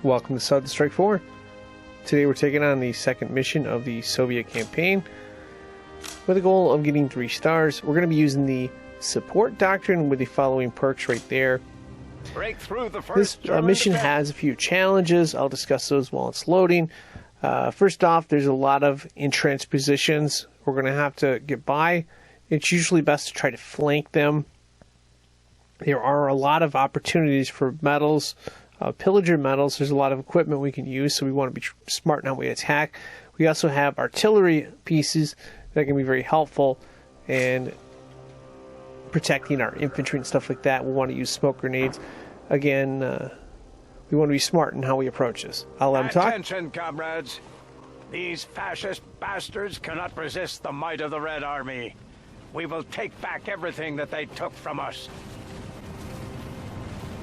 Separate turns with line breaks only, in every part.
Welcome to Southern Strike 4. Today we're taking on the second mission of the Soviet campaign with the goal of getting 3 stars. We're going to be using the support doctrine with the following perks right there.
Break through the first
This mission has a few challenges. I'll discuss those while it's loading. First off, there's a lot of entrenched positions we're going to have to get by. It's usually best to try to flank them. There are a lot of opportunities for medals, pillager medals. There's a lot of equipment we can use, so we want to be smart in how we attack. We also have artillery pieces that can be very helpful in protecting our infantry and stuff like that. We want to use smoke grenades. Again, we want to be smart in how we approach this. I'll let him talk.
Attention, comrades. These fascist bastards cannot resist the might of the Red Army. We will take back everything that they took from us.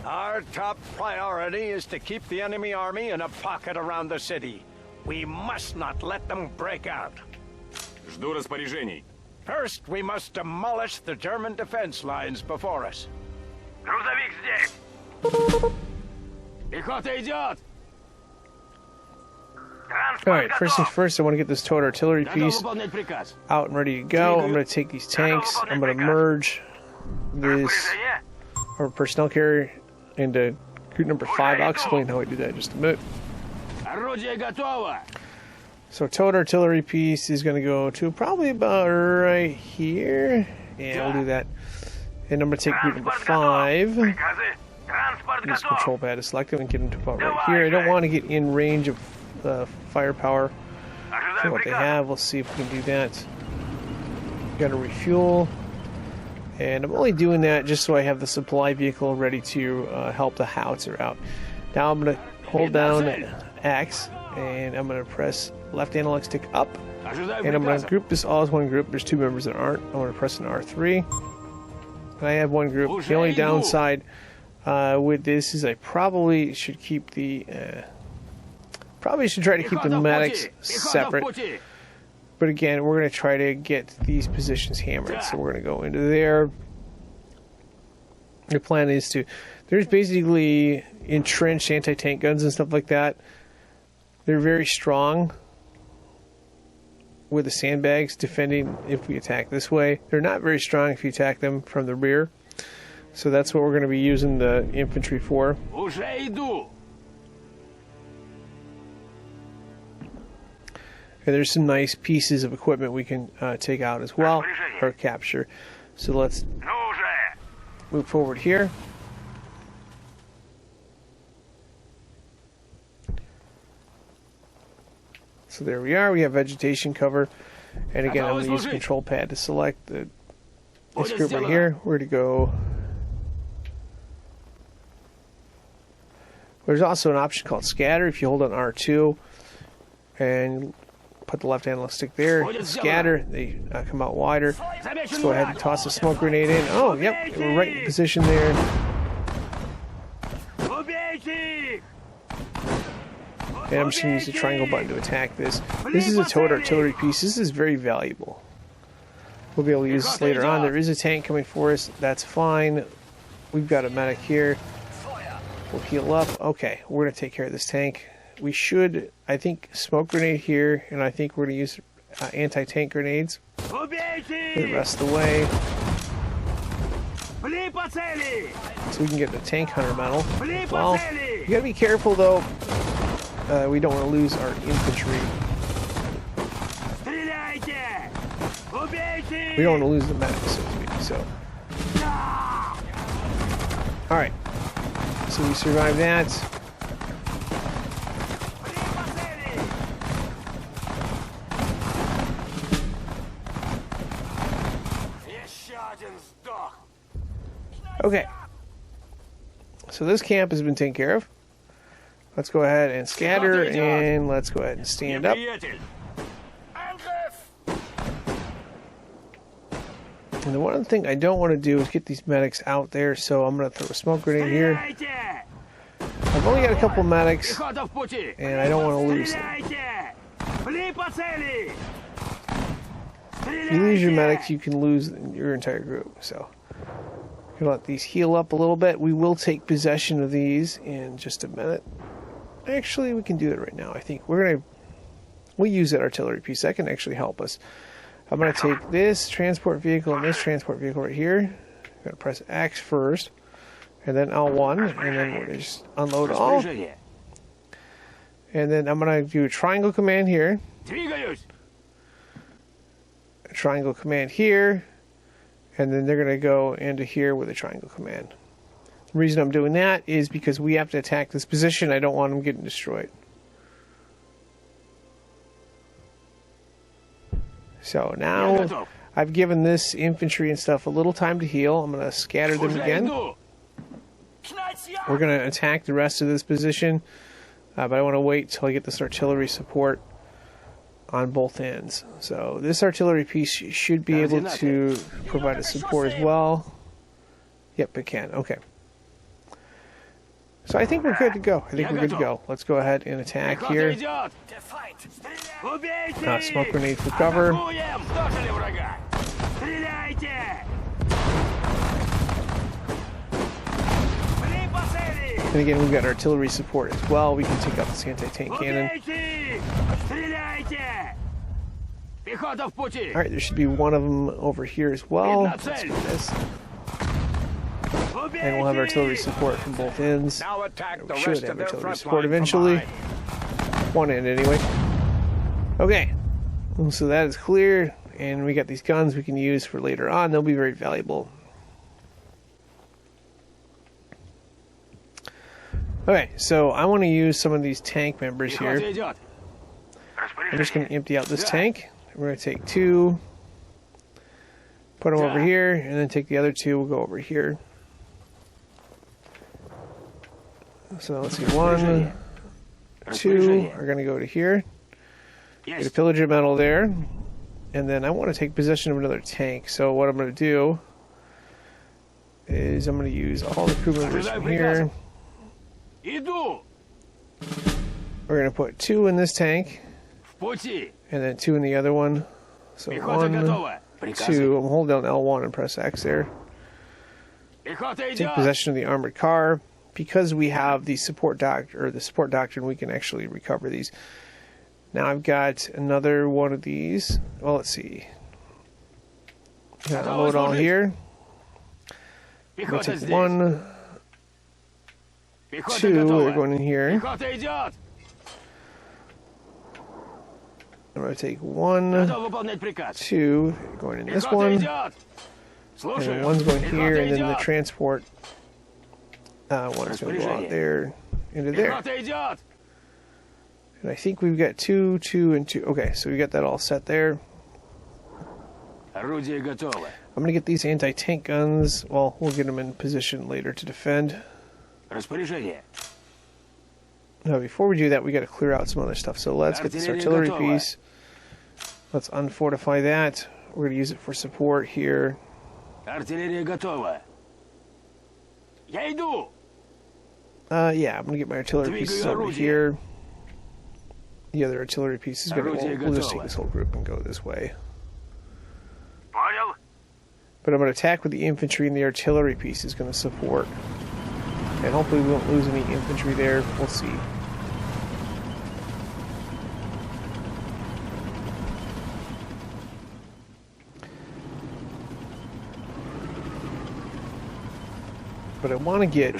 Our top priority is to keep the enemy army in a pocket around the city. We must not let them break out.
Жду распоряжений.
First, we must demolish the German defense lines before us. Грузовик здесь.
Пехота идет!
Alright, first things first, I want to get this towed artillery piece
Выполнять приказ.
out and ready to go. I'm going to take these tanks. I'm going to merge this our personnel carrier into group number 5. I'll explain how I do that in just a minute.
Орудие готово!
So towed artillery piece is going to go to probably about right here. Yeah, we'll do that. And I'm going to take group number 5. Use control pad to select them and get them to about right here. I don't want to get in range of firepower for what they have. We'll see if we can do that. Got to refuel. And I'm only doing that just so I have the supply vehicle ready to help the howitzer out. Now I'm going to hold down X and I'm going to press left analog stick up. And I'm going to group this all as one group. There's 2 members that aren't. I'm going to press an R3. And I have one group. The only downside with this is I probably should keep the... probably should try to keep the medics separate. But again, we're going to try to get these positions hammered. So we're going to go into there. The plan is to... There's basically entrenched anti-tank guns and stuff like that. They're very strong with the sandbags defending if we attack this way. They're not very strong if you attack them from the rear. So that's what we're going to be using the infantry for.
Уже иду!
And there's some nice pieces of equipment we can take out as well, or capture. So let's move forward here. So there we are. We have vegetation cover. And again, I'm going to use the control pad to select this group right here. Where to go? There's also an option called scatter. If you hold on R2 and put the left analog stick there, scatter, they come out wider. Let's go ahead and toss a smoke grenade in. Oh, yep, we're right in position there. And I'm just going to use the triangle button to attack this. This is a towed artillery piece. This is very valuable. We'll be able to use this later on. There is a tank coming for us. That's fine. We've got a medic here. We'll heal up. Okay, we're going to take care of this tank. We should, I think, smoke grenade here, and I think we're going to use anti-tank grenades for the rest of the way. So we can get the tank hunter medal. Well, you got to be careful though. We don't want to lose our infantry. We don't want to lose the medics, so to speak. So, all right. So we survived that. Okay, so this camp has been taken care of. Let's go ahead and scatter, and let's go ahead and stand up. And the one thing I don't want to do is get these medics out there, so I'm going to throw a smoke grenade here. I've only got a couple medics, and I don't want to lose them. If you lose your medics, you can lose your entire group, so... Gonna let these heal up a little bit. We will take possession of these in just a minute. Actually, we can do that right now. I think we'll use that artillery piece. That can actually help us. I'm gonna take this transport vehicle and this transport vehicle right here. I'm gonna press X first, and then L1, and then we'll just unload all. And then I'm gonna do a triangle command here. A triangle command here, and then they're gonna go into here with a triangle command. The reason I'm doing that is because we have to attack this position. I don't want them getting destroyed. So now I've given this infantry and stuff a little time to heal. I'm going to scatter them again. We're going to attack the rest of this position, but I want to wait till I get this artillery support on both ends. So this artillery piece should be able to provide a support as well. Yep, it can. Okay. So I think we're good to go. Let's go ahead and attack here. Smoke grenade for cover. And again, we've got artillery support as well. We can take out this anti-tank cannon. Alright, there should be one of them over here as well. Let's do this. And we'll have artillery support from both ends.
Now attack the
We
rest
should
of
have
their
artillery
front
support
line from
eventually.
behind.
One end anyway. Okay. So that is clear. And we got these guns we can use for later on. They'll be very valuable. Okay, so I want to use some of these tank members here. I'm just going to empty out this tank. We're going to take two, put them over here, and then take the other two. We'll go over here. So let's see, 1, 2 are going to go to here. Get a pillager medal there. And then I want to take possession of another tank. So what I'm going to do is I'm going to use all the crew members from here. We're going to put 2 in this tank. And then 2 in the other one. So 1, 2. I'm holding down L1 and press X there. Take possession of the armored car. Because we have the support doctrine, we can actually recover these. Now I've got another one of these. Well, let's see. Got a load all here. I'm going to take 1, 2. They're going in here. I'm going to take 1, 2. They're going in this one. And then 1's going here, and then the transport. One's going to go out there, into there. And I think we've got 2, 2, and 2. Okay, so we got that all set there. I'm going to get these anti-tank guns. Well, we'll get them in position later to defend. Now, before we do that, we got to clear out some other stuff. So let's get this artillery piece. Let's unfortify that. We're going to use it for support here. Yeah, I'm going to get my artillery pieces over here. The other artillery piece is going to... We'll just take this whole group and go this way. But I'm going to attack with the infantry, and the artillery piece is going to support. And hopefully we won't lose any infantry there. We'll see. But I want to get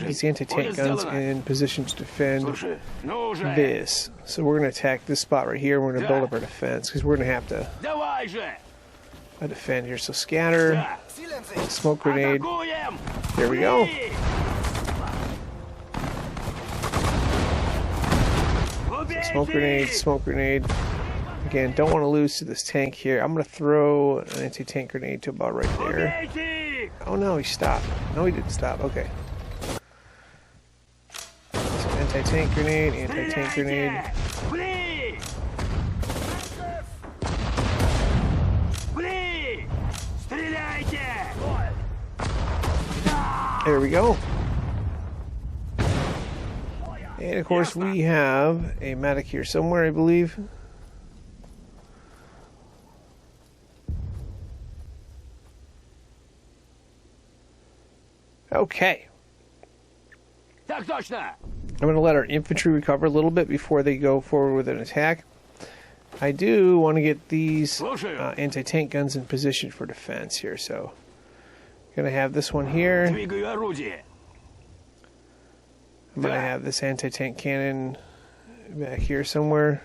these anti-tank guns in position to defend this. So we're going to attack this spot right here. We're going to build up our defense because we're going to have to defend here. So scatter, smoke grenade. There we go. Smoke grenade, smoke grenade. Again, don't want to lose to this tank here. I'm going to throw an anti-tank grenade to about right there. Oh no, he stopped. No, he didn't stop. Okay. So anti-tank grenade, anti-tank grenade. There we go. And of course we have a medic here somewhere, I believe. Okay. I'm going to let our infantry recover a little bit before they go forward with an attack. I do want to get these anti-tank guns in position for defense here, so I'm going to have this one here. I'm going to have this anti-tank cannon back here somewhere.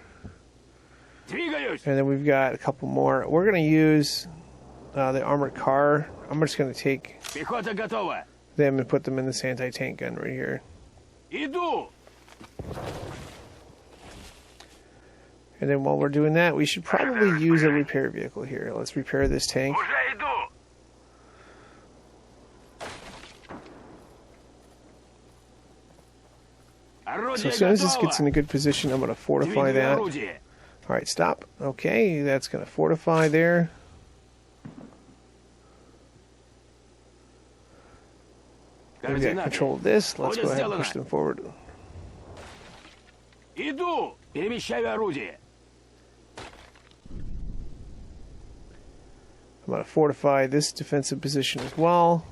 And then we've got a couple more. We're going to use the armored car. I'm just going to take them and put them in this anti-tank gun right here. And then while we're doing that, we should probably use a repair vehicle here. Let's repair this tank. So as soon as this gets in a good position, I'm going to fortify that. Alright, stop. Okay, that's going to fortify there. We've got control of this. Let's go ahead and push them forward. I'm going to fortify this defensive position as well.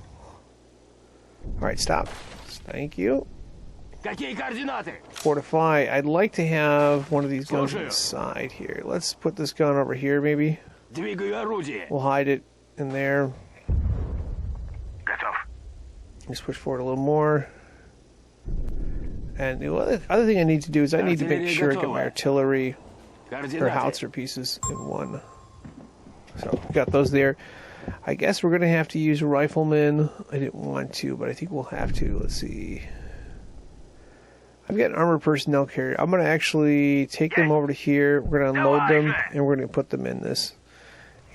Alright, stop. Thank you. Fortify. I'd like to have one of these guns on the side here. Let's put this gun over here, maybe. We'll hide it in there. Just push forward a little more. And the other thing I need to do is I need to make sure I get my artillery or howitzer pieces in one. So, got those there. I guess we're going to have to use riflemen. I didn't want to, but I think we'll have to. Let's see. I've got an armored personnel carrier. I'm going to actually take them over to here. We're going to unload them, and we're going to put them in this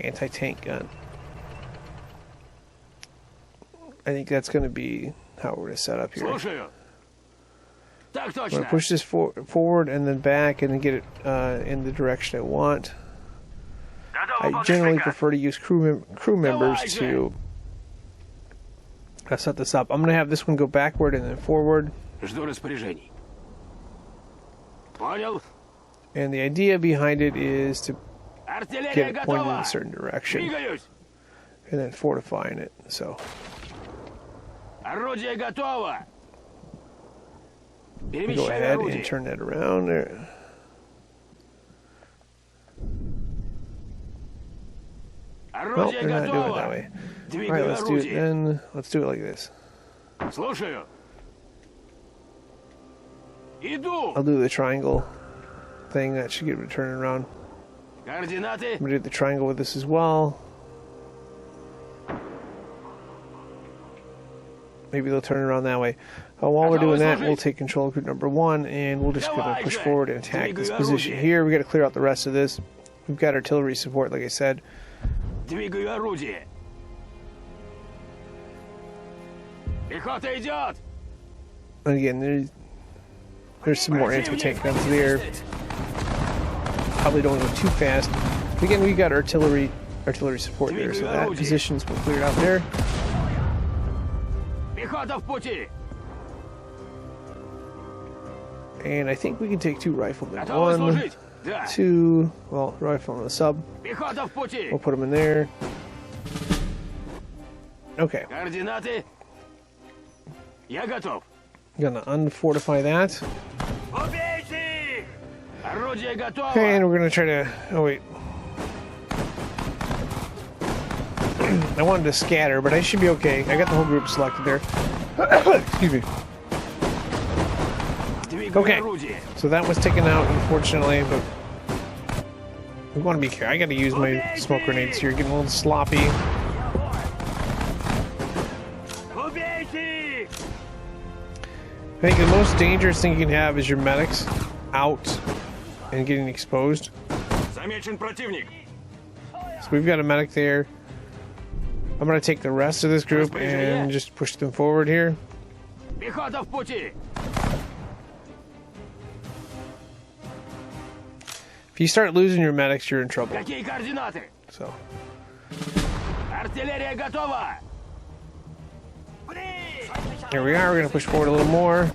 anti-tank gun. I think that's going to be how we're going to set up here. I'm going to push this forward and then back and then get it in the direction I want. I generally prefer to use crew members to set this up. I'm going to have this one go backward and then forward. And the idea behind it is to get it pointed in a certain direction and then fortifying it. So go ahead and turn that around there. Well, they're not doing it that way. Alright, let's do it then. Let's do it like this. I'll do the triangle thing. That should get it turning around. I'm going to do the triangle with this as well. Maybe they'll turn around that way. While we're doing that, we'll take control of group number 1, and we'll just go to push forward and attack this position here. We've got to clear out the rest of this. We've got artillery support, like I said. And again, there's some more anti-tank guns there. Probably don't go too fast. But again, we've got artillery support there, so that position's been cleared out there. And I think we can take 2 riflemen. 1, 2, well, rifle on the sub. We'll put them in there. Okay. Gonna unfortify that. And we're gonna try to. Oh wait. I wanted to scatter, but I should be okay. I got the whole group selected there. Excuse me. Okay. So that was taken out, unfortunately, but we want to be careful. I gotta use my smoke grenades here, getting a little sloppy. I think the most dangerous thing you can have is your medics out and getting exposed. So we've got a medic there. I'm going to take the rest of this group and just push them forward here. If you start losing your medics, you're in trouble. So. Here we are. We're going to push forward a little more.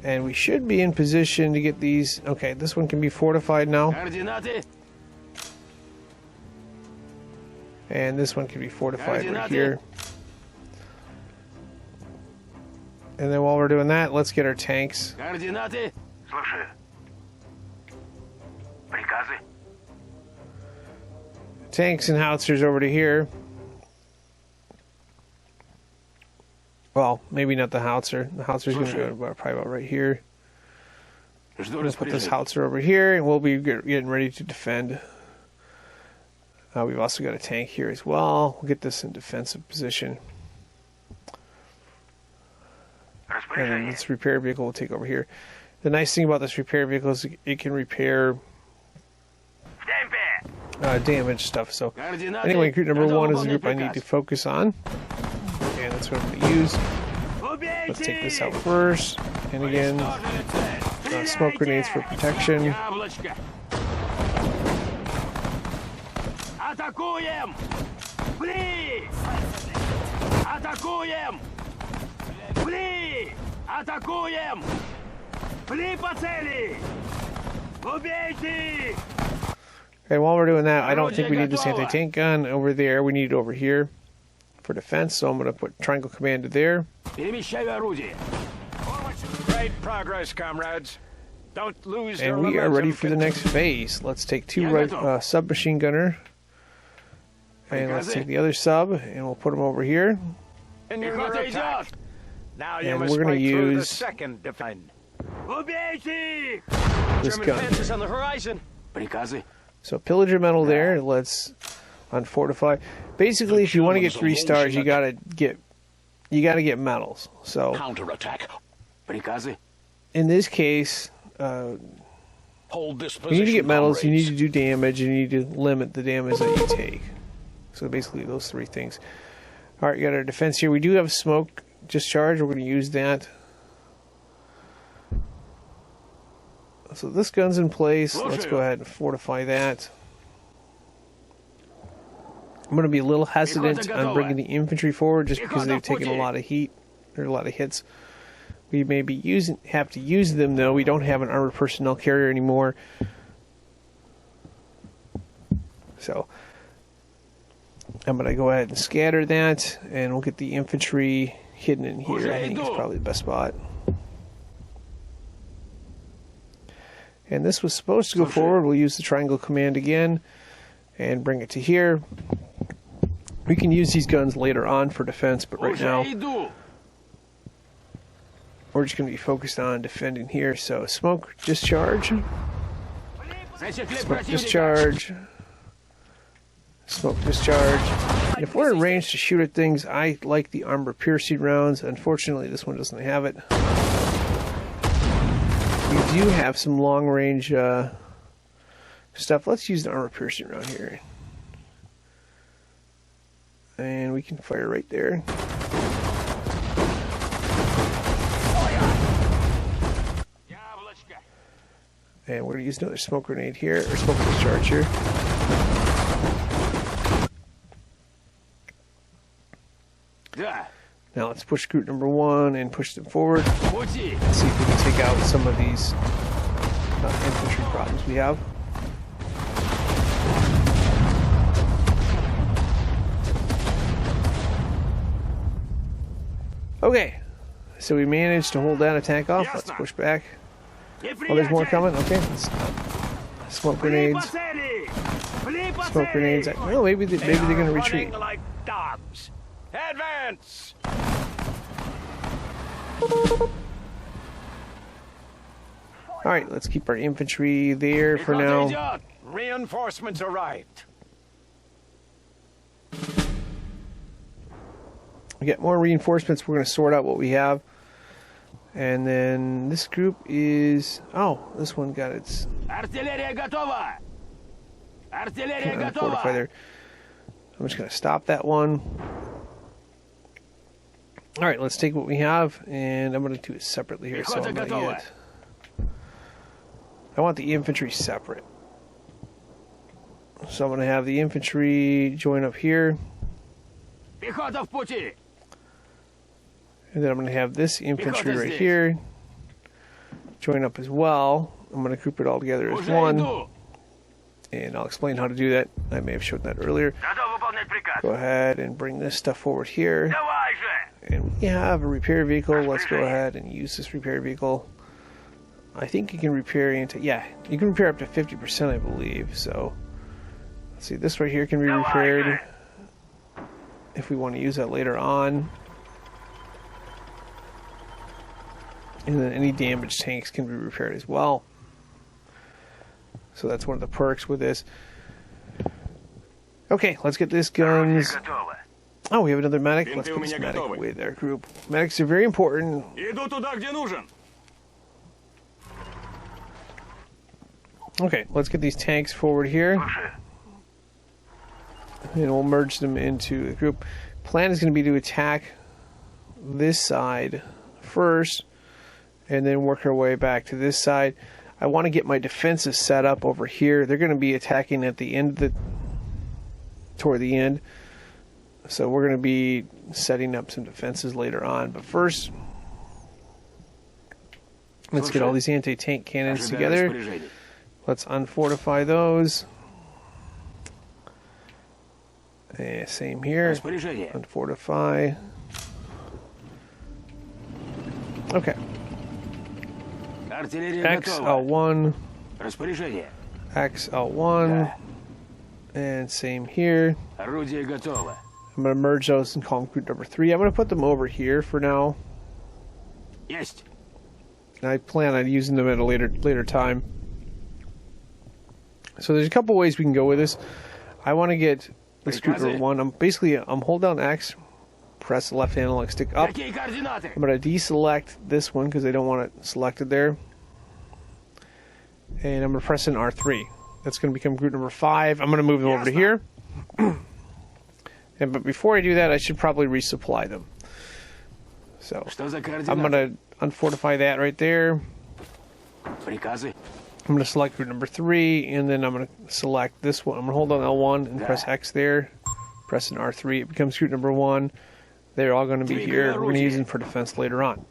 And we should be in position to get these. Okay, this one can be fortified now. And this one can be fortified right here. And then while we're doing that, let's get our tanks.
Координаты.
Слушаю. Приказы?
Tanks and howitzers over to here. Well, maybe not the howitzer. The howitzer's going to go probably about right here.
Жду
Let's put this
распоряжений.
howitzer over here, and we'll be getting ready to defend. We've also got a tank here as well. We'll get this in defensive position. And then this repair vehicle will take over here. The nice thing about this repair vehicle is it can repair damaged stuff. So anyway, group number 1 is the group I need to focus on. And that's what I'm going to use. Let's take this out first. And again, smoke grenades for protection.
Яблочко. Атакуем! Пли! Атакуем! Пли! Атакуем! Пли по цели! Убейте!
And while we're doing that, I don't think we need this anti-tank gun over there. We need it over here for defense. So I'm going to put triangle command to there.
Перемещаю орудие.
Great progress, comrades. Don't lose your
And we are ready
momentum.
for the next phase. Let's take 2 submachine gunner. And let's take the other sub, and we'll put them over here.
Continue your
Пехота
attack.
идет!
Now you
And
must
we're gonna
fight through the
use-
second defense.
Убейте!
This gun.
on the horizon.
Приказы.
So pillager metal there. Let's unfortify. Basically, if you want to get 3 stars, you gotta get medals. So
Counterattack. Приказы.
in this case,
Hold this
you need to get medals. You need to do damage. You need to limit the damage that you take. So basically, those 3 things. All right, you got our defense here. We do have smoke discharge. We're going to use that. So this gun's in place. Let's go ahead and fortify that. I'm going to be a little hesitant on bringing the infantry forward just because they've taken a lot of heat or a lot of hits. We may be have to use them though. We don't have an armored personnel carrier anymore. So I'm going to go ahead and scatter that, and we'll get the infantry hidden in here. I think it's probably the best spot. And this was supposed to go forward. We'll use the triangle command again and bring it to here. We can use these guns later on for defense, but right now
иду!
we're just going to be focused on defending here. So smoke discharge,
Зачекли
smoke
противника!
discharge, smoke discharge. And if we're in range to shoot at things, I like the armor piercing rounds. Unfortunately, this one doesn't have it. We do have some long range stuff. Let's use the armor piercing round here. And we can fire right there.
Яблочко!
And we're going to use another smoke grenade here, or smoke discharge here.
Да!
Now let's push group number 1 and push them forward.
Пути!
See if we can take out some of these infantry problems we have. Okay, so we managed to hold that attack off. Let's push back. Oh, there's more coming? Okay, let's smoke grenades. Smoke grenades. Well, maybe they're going to retreat.
Running like dogs. Advance!
All right, let's keep our infantry there for
Пехота
now.
идет!
Reinforcements arrived.
We get more reinforcements. We're going to sort out what we have. And then this group is... Oh, this one got its...
Артиллерия готова! Артиллерия
Can't fortify
готова!
there. I'm just going to stop that one. All right, let's take what we have, and I'm going to do it separately here. So I'm going to get... I want the infantry separate. So I'm going to have the infantry join up here.
Пехота в пути!
And then I'm going to have this infantry right here join up as well. I'm going to group it all together as
Уже
one.
иду!
And I'll explain how to do that. I may have showed that earlier.
Готов выполнять приказ.
Go ahead and bring this stuff forward here.
Давай же!
And we have a repair vehicle. Let's go ahead and use this repair vehicle. I think you can repair into, yeah, you can repair up to 50%, I believe. So let's see, this right here can be repaired if we want to use that later on. And then any damaged tanks can be repaired as well. So that's one of the perks with this. Okay, let's get this guns. Oh, we have another medic. Let's put this medic away there, group. Medics are very important. Okay, let's get these tanks forward here. And we'll merge them into the group. Plan is going to be to attack this side first, and then work our way back to this side. I want to get my defenses set up over here. They're going to be attacking at the end of toward the end. So we're going to be setting up some defenses later on. But first, let's get all these anti-tank cannons together. Let's unfortify those. And same here. Unfortify. Okay. XL1. XL1. And same here. I'm going to merge those and call them group number 3. I'm going to put them over here for now.
Есть.
I plan on using them at a later time. So there's a couple ways we can go with this. I want to get this group number 1. I'm hold down X, press the left analog stick up. I'm going to deselect this one because I don't want it selected there. And I'm going to press in R3. That's going to become group number 5. I'm going to move them over to here. But before I do that, I should probably resupply them. So I'm going to unfortify that right there. I'm going to select group number 3, and then I'm going to select this one. I'm going to hold on L1 and press X there. Press an R3. It becomes group number 1. They're all going to be here. We're going to use them for defense later on.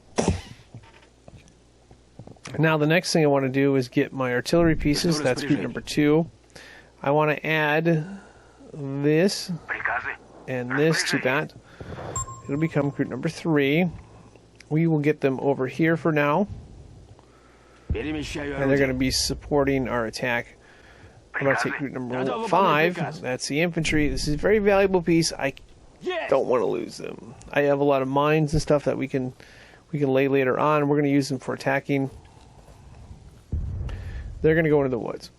Now the next thing I want to do is get my artillery pieces. That's group number 2. I want to add this and this to that. It'll become group number 3. We will get them over here for now. And they're going to be supporting our attack. I'm going to take group number 5. That's the infantry. This is a very valuable piece. I don't want to lose them. I have a lot of mines and stuff that we can lay later on. We're going to use them for attacking. They're going to go into the woods.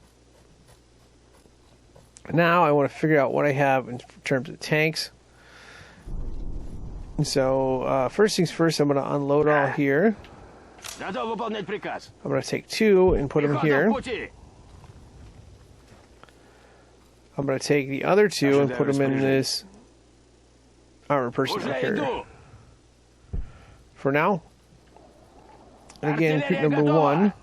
Now I want to figure out what I have in terms of tanks. So first things first, I'm going to unload all here. I'm going to take 2 and put them here. I'm going to take the other 2 and put them in this armored personnel carrier. For now. And again, group number 1.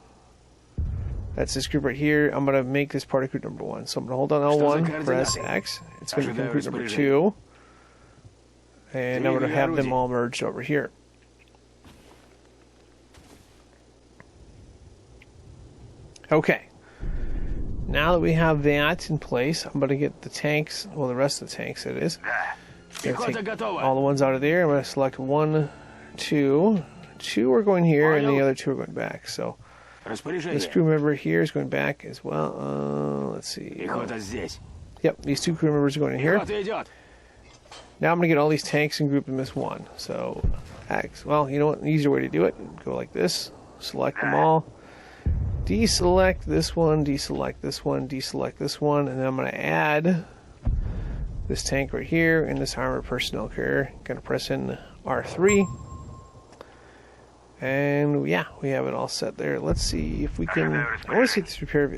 That's this group right here. I'm going to make this part of group number 1. So I'm going to hold on L1, press X. It's going to become group number 2. And I'm going to have them all merged over here. Okay. Now that we have that in place, I'm going to get the tanks, well, the rest of the tanks, it is. I'm going to take all the ones out of there. I'm going to select 1, 2. 2 are going here, and the other 2 are going back. So this crew member here is going back as well. Let's see. Yep, these 2 crew members are going in here. Now I'm going to get all these tanks and group them as 1. So, well, you know what? An easier way to do it. Go like this. Select them all. Deselect this one, deselect this one, deselect this one. And then I'm going to add this tank right here and this armored personnel carrier. Going to press in R3. And yeah, we have it all set there. Let's see if we can. I want to see if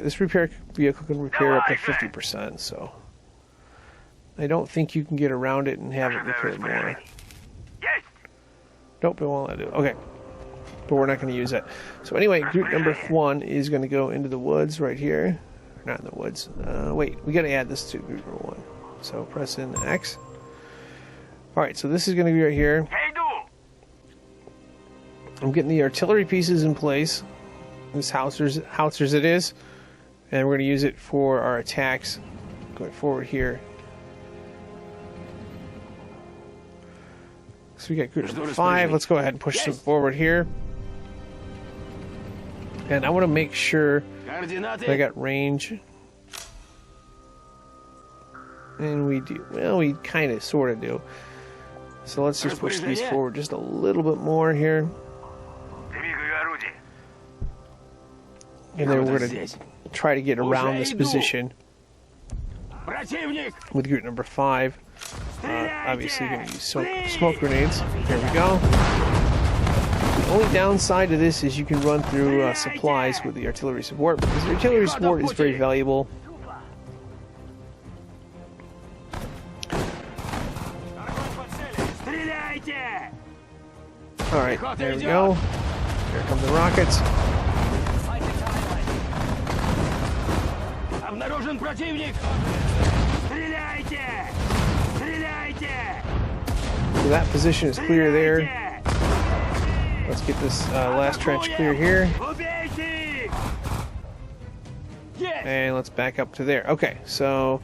this repair vehicle can repair up to 50%. So I don't think you can get around it and have it repaired more. Nope, it won't let it do it. Okay, but we're not going to use that. So anyway, group number 1 is going to go into the woods right here. Not in the woods. Wait, we got to add this to group number 1. So press in X. All right, so this is going to be right here. I'm getting the artillery pieces in place. This howitzers it is. And we're going to use it for our attacks going forward here. So we got group number 5. Let's go ahead and push them forward here. And I want to make sure that I got range. And we do. Well, we kind of, sort of do. So let's just push these forward just a little bit more here. And then we're going to try to get around this position with group number 5. Obviously, going to use smoke grenades. There we go. The only downside to this is you can run through supplies with the artillery support, because the artillery support is very valuable. Alright, there we go. Here come the rockets. So that position is clear there. Let's get this last trench clear here. And let's back up to there. Okay, so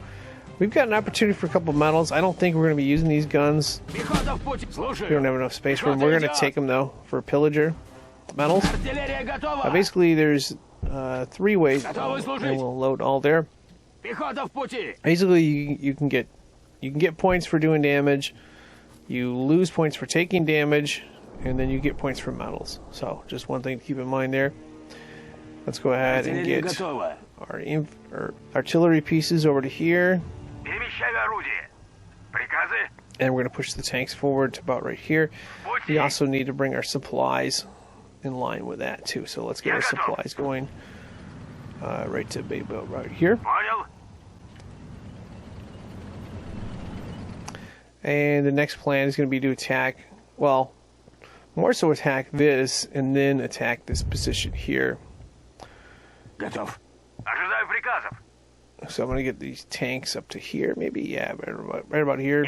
we've got an opportunity for a couple medals. I don't think we're going to be using these guns. We don't have enough space for them. We're going to take them, though, for pillager medals. Basically, there's 3 ways, and we'll load all there. Basically, you can get points for doing damage. You lose points for taking damage, and then you get points for medals. So, just one thing to keep in mind there. Let's go ahead and get our artillery pieces over to here. And we're going to push the tanks forward to about right here. We also need to bring our supplies in line with that too. So let's get our supplies going right to Bayboat right here. And the next plan is going to be to attack, well, more so attack this and then attack this position here. So I'm going to get these tanks up to here, maybe, yeah, right about here.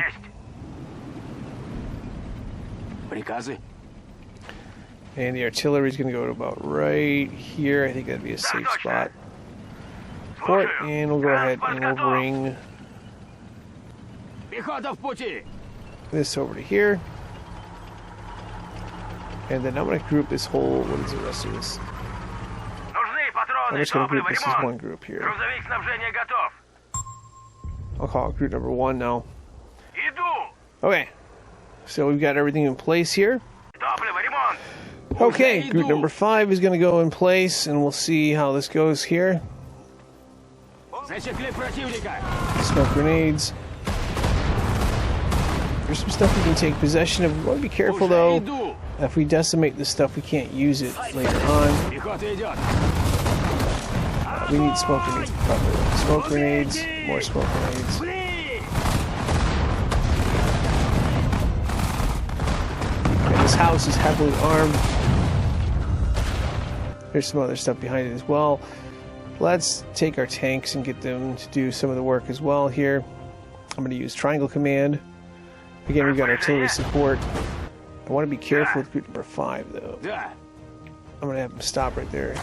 And the artillery is going to go to about right here. I think that'd be a safe spot for it. And we'll go ahead and we'll bring this over to here. And then I'm going to group this whole, what is the rest of this? I'm just going to group this as one group here. I'll call it group number 1 now. Okay, so we've got everything in place here. Okay, group number 5 is going to go in place, and we'll see how this goes here. Smoke grenades. There's some stuff we can take possession of. We want to be careful, though. If we decimate this stuff, we can't use it later on. We need smoke grenades. Smoke grenades. More smoke grenades. And this house is heavily armed. There's some other stuff behind it as well. Let's take our tanks and get them to do some of the work as well here. I'm going to use triangle command. Again, we've got artillery support. I want to be careful with group number 5, though. I'm going to have them stop right there.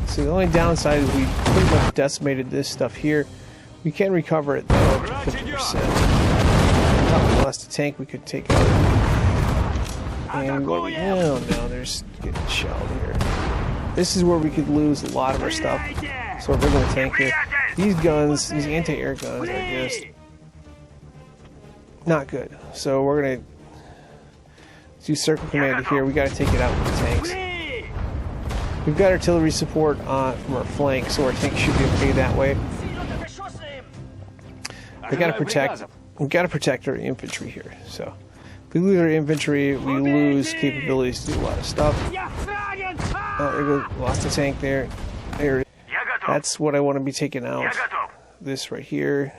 So the only downside is we pretty much decimated this stuff here. We can recover it, though, up to 50%. We lost a tank we could take out. And what we now, there's getting shelled here. This is where we could lose a lot of our stuff. So we're going to tank here. These guns, these anti-air guns, are just not good. So we're going to do circle command here. We got to take it out with the tanks. We've got artillery support from our flank, so our tanks should be okay that way. We got to protect our infantry here. So if we lose our infantry, we lose capabilities to do a lot of stuff. Oh, there goes, lost a tank there. There. That's what I want to be taking out. This right here.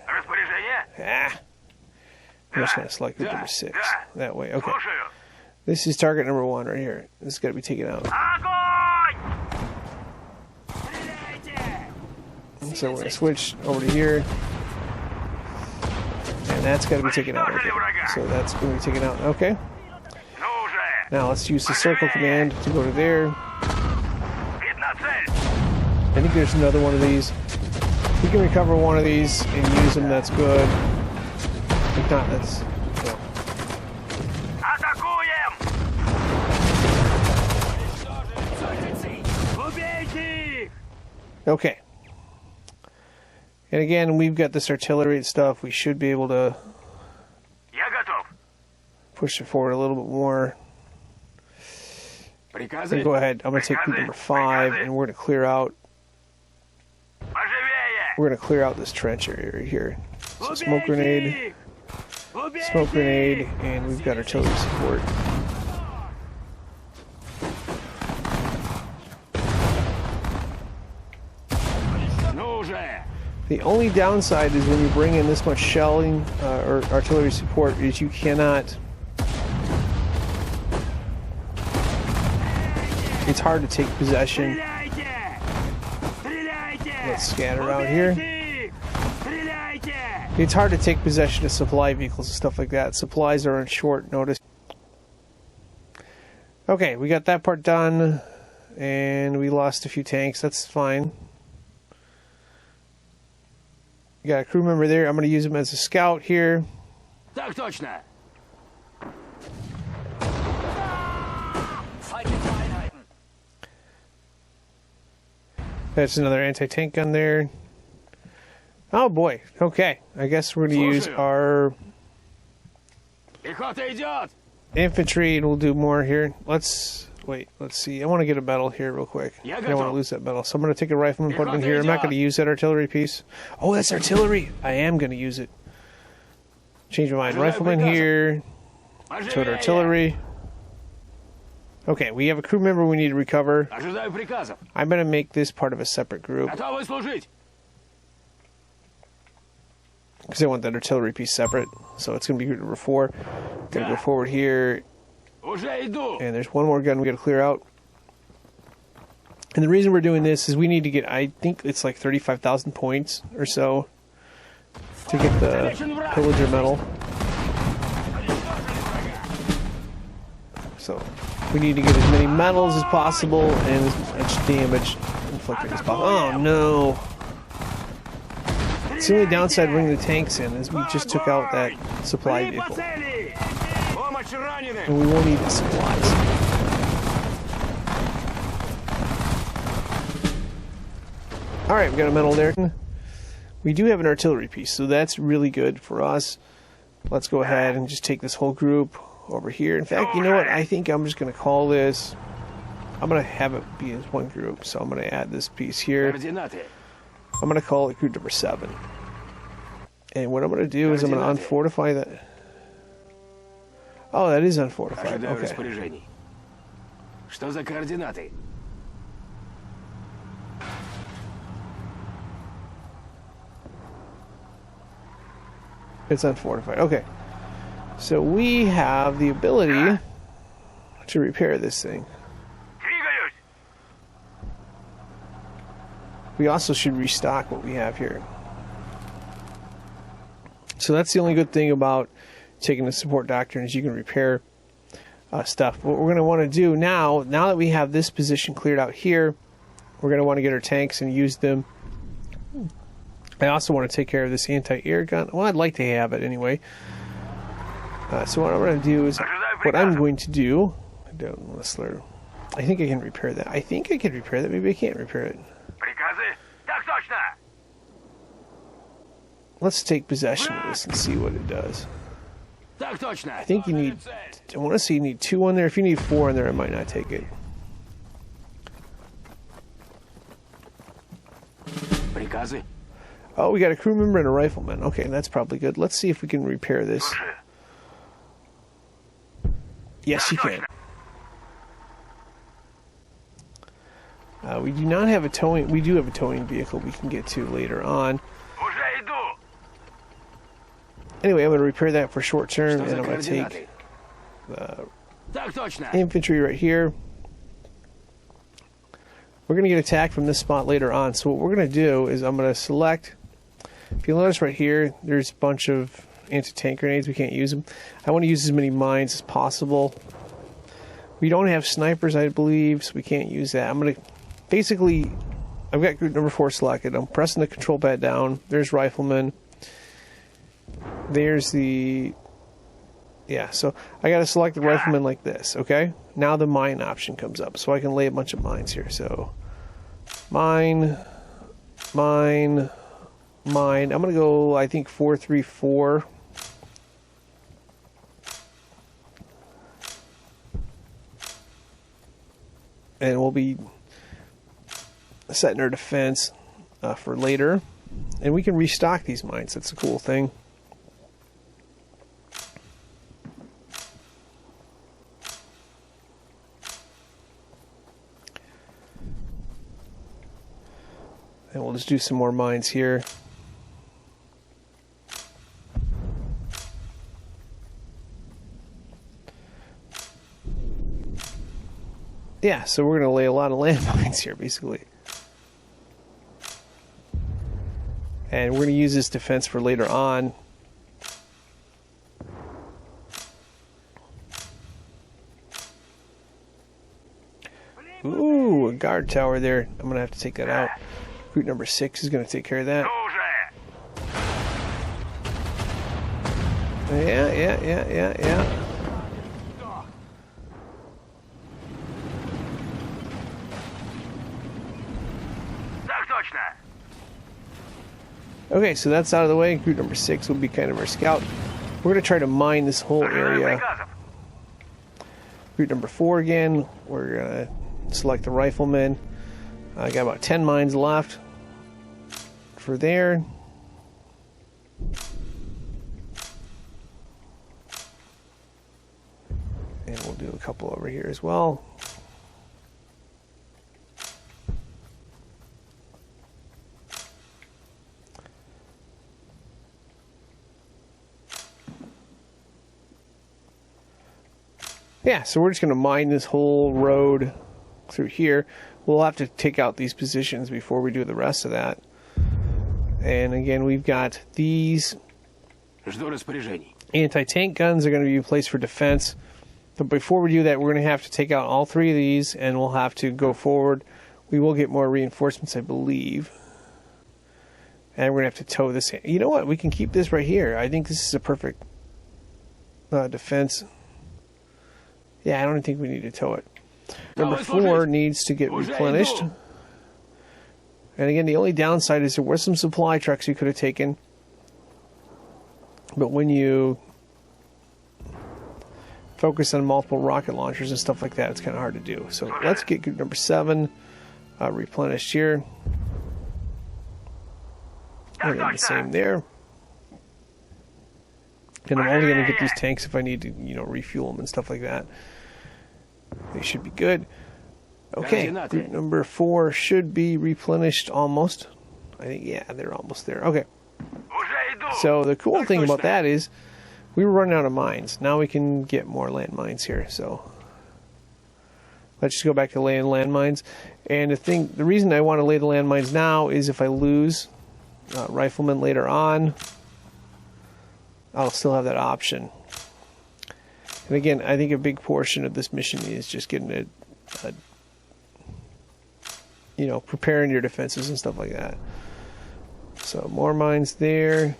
I'm just going to select group number 6. That way. Okay. This is target number 1 right here. This has got to be taken out. So we're going to switch over to here. And that's got to be taken out right there. So that's going to be taken out. Okay. Now let's use the circle command to go to there. I think there's another one of these. We can recover one of these and use them, that's good. If not, that's... Yeah. Okay. And again, we've got this artillery and stuff. We should be able to push it forward a little bit more. Go ahead. I'm going to take group number 5, and we're going to clear out. We're going to clear out this trench area right here. So smoke grenade, and we've got artillery support. The only downside is when you bring in this much shelling or artillery support is you cannot... It's hard to take possession. Let's scatter out here. It's hard to take possession of supply vehicles and stuff like that. Supplies are on short notice. Okay, we got that part done. And we lost a few tanks. That's fine. We got a crew member there. I'm going to use him as a scout here.
Так точно.
That's another anti-tank gun there. Oh boy. Okay. I guess we're going to use our infantry and we'll do more here. Let's see. I want to get a medal here real quick. I don't want to lose that medal. So I'm going to take a rifleman, put it in here. I'm not going to use that artillery piece. Oh, that's artillery. I am going to use it. Change my mind. Rifleman here. Tote artillery. Okay, we have a crew member we need to recover. I'm going to make this part of a separate group. Because I want that artillery piece separate. So it's going to be group number 4. Going to go forward here. And there's one more gun we got to clear out. And the reason we're doing this is we need to get, I think it's like 35,000 points or so to get the pillager medal. So we need to get as many medals as possible and as much damage inflicted as possible. Oh no! It's the only downside bringing the tanks in is we just took out that supply vehicle. And we won't need the supplies. Alright, we got a medal there. We do have an artillery piece, so that's really good for us. Let's go ahead and just take this whole group over here. In fact, you know what? I think I'm just going to call this... I'm going to have it be as one group, so I'm going to add this piece here. I'm going to call it group number 7. And what I'm going to do is I'm going to unfortify that... Oh, that is unfortified. Okay. It's unfortified. Okay. So we have the ability to repair this thing. We also should restock what we have here. So that's the only good thing about taking the support doctrine is you can repair stuff. What we're going to want to do now that we have this position cleared out here, we're going to want to get our tanks and use them. I also want to take care of this anti-air gun. Well, I'd like to have it anyway. So what I'm going to do is, what I'm going to do, I don't want to slur. I think I can repair that. I think I can repair that. Maybe I can't repair it. Let's take possession of this and see what it does. I think you need, I want to see you need 2 on there. If you need 4 on there, I might not take it. Oh, we got a crew member and a rifleman. Okay, that's probably good. Let's see if we can repair this. Yes, you can. We do not have a towing. We do have a towing vehicle we can get to later on. Anyway, I'm going to repair that for short term, and I'm going to take the infantry right here. We're going to get attacked from this spot later on. So what we're going to do is I'm going to select. If you notice right here, there's a bunch of anti-tank grenades. We can't use them. I want to use as many mines as possible. We don't have snipers, I believe, so we can't use that. I'm going to basically, I've got group number 4 selected. I'm pressing the control pad down. There's riflemen. there's the... Yeah, so I got to select the rifleman like this, okay? Now the mine option comes up, so I can lay a bunch of mines here. So, mine, mine, mine. I'm going to go, I think, 434. And we'll be setting our defense for later. And we can restock these mines. That's a cool thing. And we'll just do some more mines here. Yeah, so we're going to lay a lot of landmines here, basically. And we're going to use this defense for later on. Ooh, a guard tower there. I'm going to have to take that out. Recruit number 6 is going to take care of that. Yeah. Okay, so that's out of the way. Recruit number 6 will be kind of our scout. We're going to try to mine this whole area. Recruit number 4 again. We're going to select the rifleman. I got about 10 mines left for there. And we'll do a couple over here as well. Yeah, so we're just going to mine this whole road through here. We'll have to take out these positions before we do the rest of that. And again, we've got these anti-tank guns are going to be placed for defense. But before we do that, we're going to have to take out all 3 of these, and we'll have to go forward. We will get more reinforcements, I believe. And we're going to have to tow this. You know what? We can keep this right here. I think this is a perfect defense. Yeah, I don't think we need to tow it. Number 4 needs to get replenished. And again, the only downside is there were some supply trucks you could have taken. But when you focus on multiple rocket launchers and stuff like that, it's kind of hard to do. So let's get group number 7 replenished here. And then the same there. And I'm only going to get these tanks if I need to, refuel them and stuff like that. They should be good. Okay, group number 4 should be replenished almost. I think, yeah, they're almost there. Okay. So the cool thing about that is we were running out of mines. Now we can get more landmines here. So let's just go back to laying landmines. And the reason I want to lay the landmines now is if I lose riflemen later on, I'll still have that option. And again, I think a big portion of this mission is just getting preparing your defenses and stuff like that. So more mines there.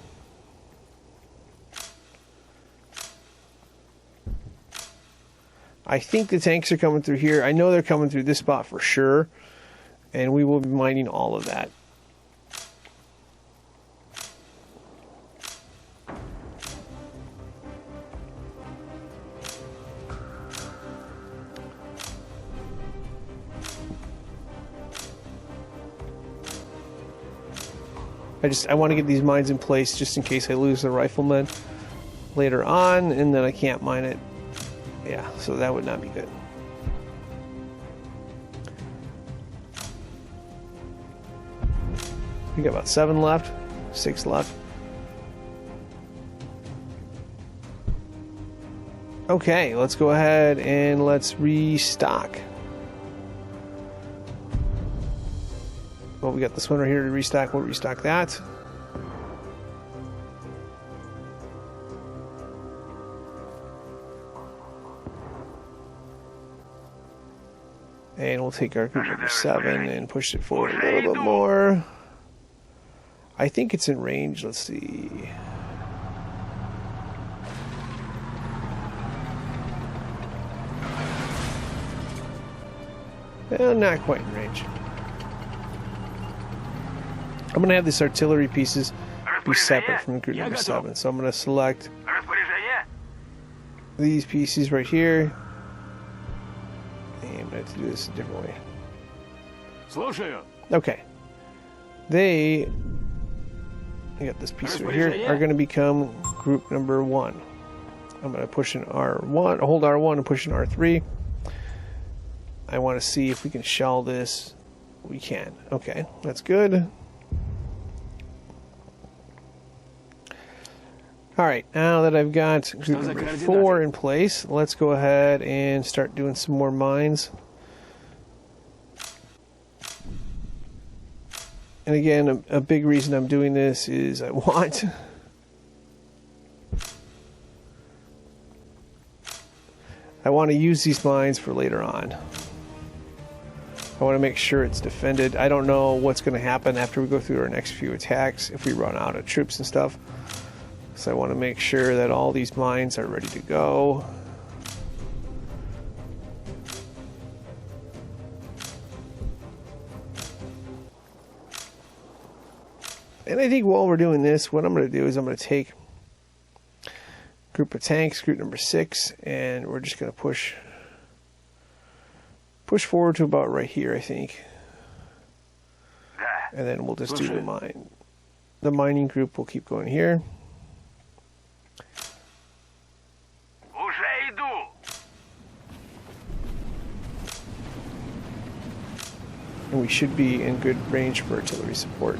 I think the tanks are coming through here. I know they're coming through this spot for sure. And we will be mining all of that. I want to get these mines in place just in case I lose the rifleman later on and then I can't mine it. Yeah, so that would not be good. We got about 7 left, 6 left. Okay, let's go ahead and let's restock. Well, we got this one right here to restock. We'll restock that. And we'll take our group number 7 and push it forward a little bit more. I think it's in range. Let's see. Well, not quite in range. I'm going to have these artillery pieces be separate from group number 7. So I'm going to select these pieces right here. And I'm going to do this a different way. Okay. I got this piece right here, are going to become group number 1. I'm going to push an R1, hold R1 and push an R3. I want to see if we can shell this. We can. Okay, that's good. Alright, now that I've got group number 4 in place, let's go ahead and start doing some more mines. And again, a big reason I'm doing this is I want to use these mines for later on. I want to make sure it's defended. I don't know what's going to happen after we go through our next few attacks if we run out of troops and stuff. So I want to make sure that all these mines are ready to go. And I think while we're doing this, what I'm going to do is I'm going to take group of tanks, group number 6, and we're just going to push forward to about right here, I think. And then we'll just do the mine. The mining group will keep going here. And we should be in good range for artillery support.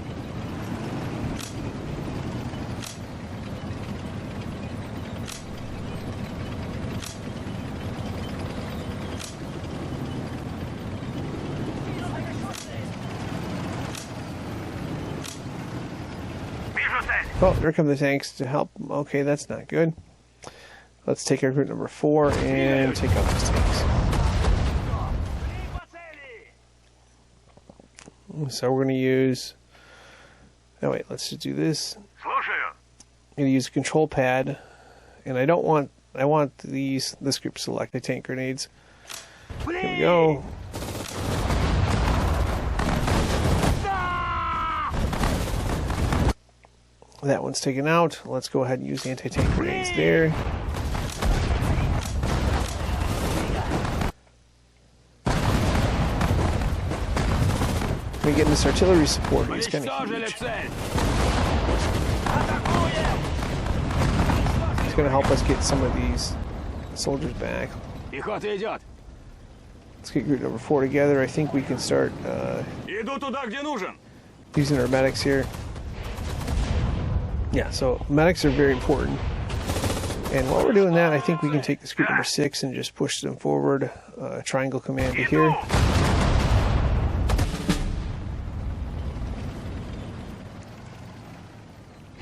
Oh, there come the tanks to help. Okay, that's not good. Let's take our group number 4 and take out these tanks. So we're going to use... Oh wait, let's just do this. I'm going to use a control pad. And I don't want... I want this group selected tank grenades. There we go. That one's taken out. Let's go ahead and use the anti-tank grenades there. Getting this artillery support is kind of huge. It's going to help us get some of these soldiers back. Let's get group number 4 together. I think we can start using our medics here. Yeah, so medics are very important. And while we're doing that, I think we can take this group number 6 and just push them forward. Triangle command to here.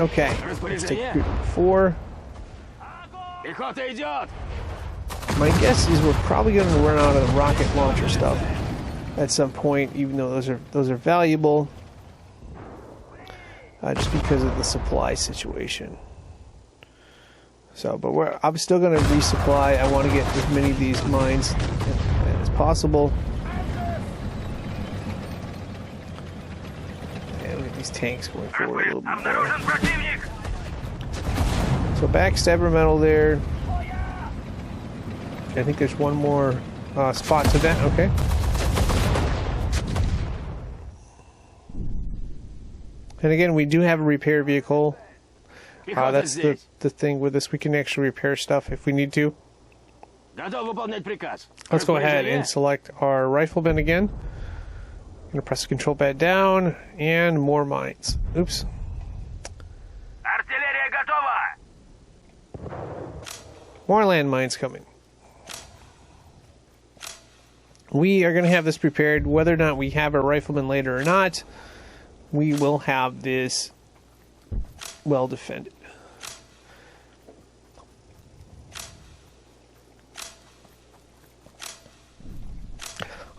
Okay, let's take group 4. My guess is we're probably going to run out of the rocket launcher stuff at some point, even though those are valuable, just because of the supply situation. So, but I'm still going to resupply. I want to get as many of these mines as possible. These tanks going forward a little bit more. So backstabber metal there. I think there's one more spot to that. Okay. And again, we do have a repair vehicle. That's the thing with this. We can actually repair stuff if we need to. Let's go ahead and select our rifleman again. I'm going to press the control pad down, and more mines. Oops. More landmines coming. We are going to have this prepared. Whether or not we have a rifleman later or not, we will have this well defended.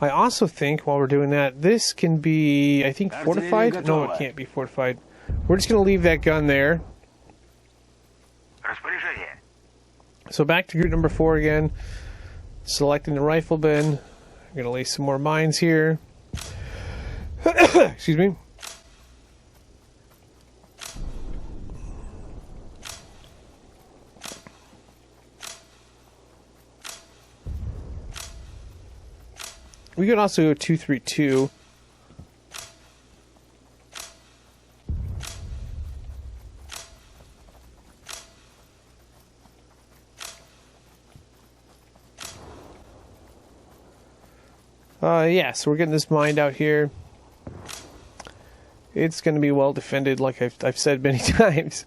I also think, while we're doing that, this can be, I think, fortified? No, it can't be fortified. We're just going to leave that gun there. So back to group number 4 again. Selecting the rifle bin. I'm going to lay some more mines here. Excuse me. We could also go 232. Yeah, so we're getting this mined out here. It's going to be well defended, like I've said many times.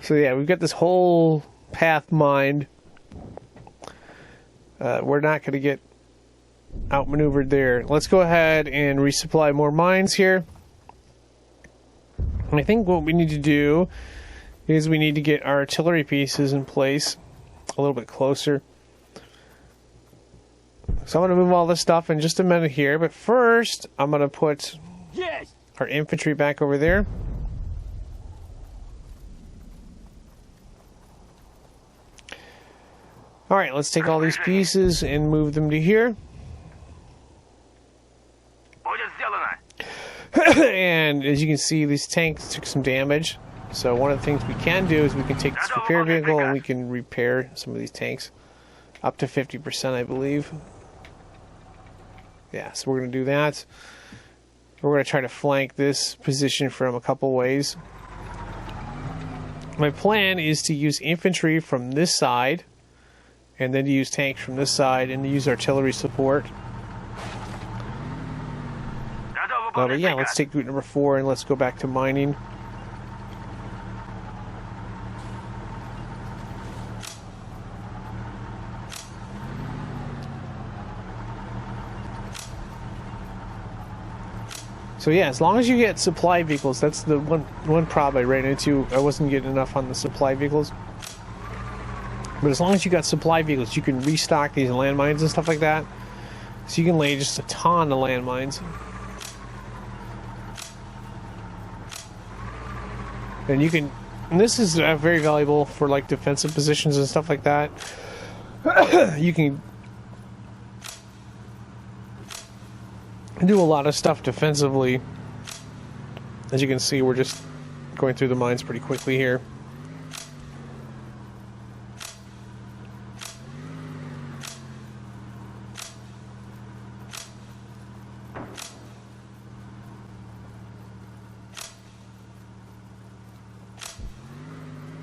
So yeah, we've got this whole path mined. We're not going to get outmaneuvered there. Let's go ahead and resupply more mines here. And I think what we need to do is we need to get our artillery pieces in place a little bit closer. So I'm going to move all this stuff in just a minute here, but first I'm going to put our infantry back over there. Alright, let's take all these pieces and move them to here. And as you can see, these tanks took some damage. So one of the things we can do is we can take this repair vehicle and we can repair some of these tanks. Up to 50%, I believe. Yeah, so we're going to do that. We're going to try to flank this position from a couple ways. My plan is to use infantry from this side, and then to use tanks from this side, and to use artillery support. But yeah, let's take route number 4 and let's go back to mining. So yeah, as long as you get supply vehicles, that's the one problem I ran into. I wasn't getting enough on the supply vehicles. But as long as you got supply vehicles, you can restock these landmines and stuff like that. So you can lay just a ton of landmines. And you can, and this is very valuable for like defensive positions and stuff like that. You can do a lot of stuff defensively. As you can see, we're just going through the mines pretty quickly here.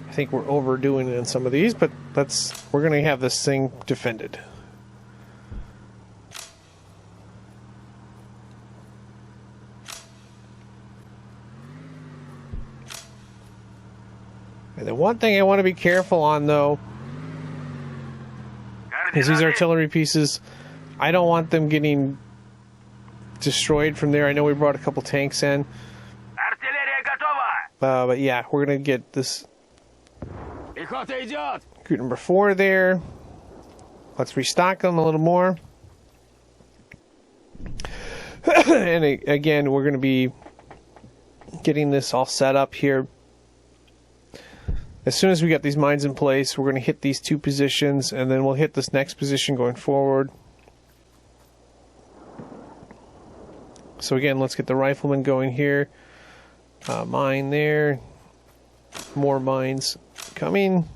I think we're overdoing it in some of these, but we're going to have this thing defended. And the one thing I want to be careful on, though, is these artillery pieces. I don't want them getting destroyed from there. I know we brought a couple tanks in. But yeah, we're going to get this group number 4 there. Let's restock them a little more. And again, we're going to be getting this all set up here. As soon as we get these mines in place, we're going to hit these 2 positions, and then we'll hit this next position going forward. So again, let's get the riflemen going here. Mine there. More mines coming.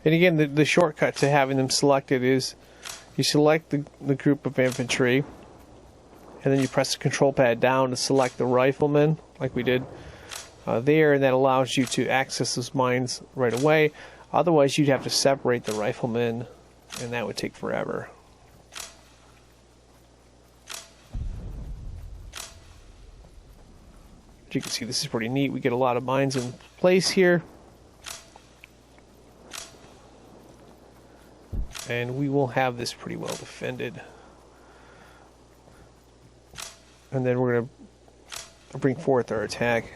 And again, the shortcut to having them selected is you select the group of infantry, and then you press the control pad down to select the riflemen, like we did there, and that allows you to access those mines right away. Otherwise, you'd have to separate the riflemen, and that would take forever. As you can see, this is pretty neat. We get a lot of mines in place here. And we will have this pretty well defended. And then we're going to bring forth our attack.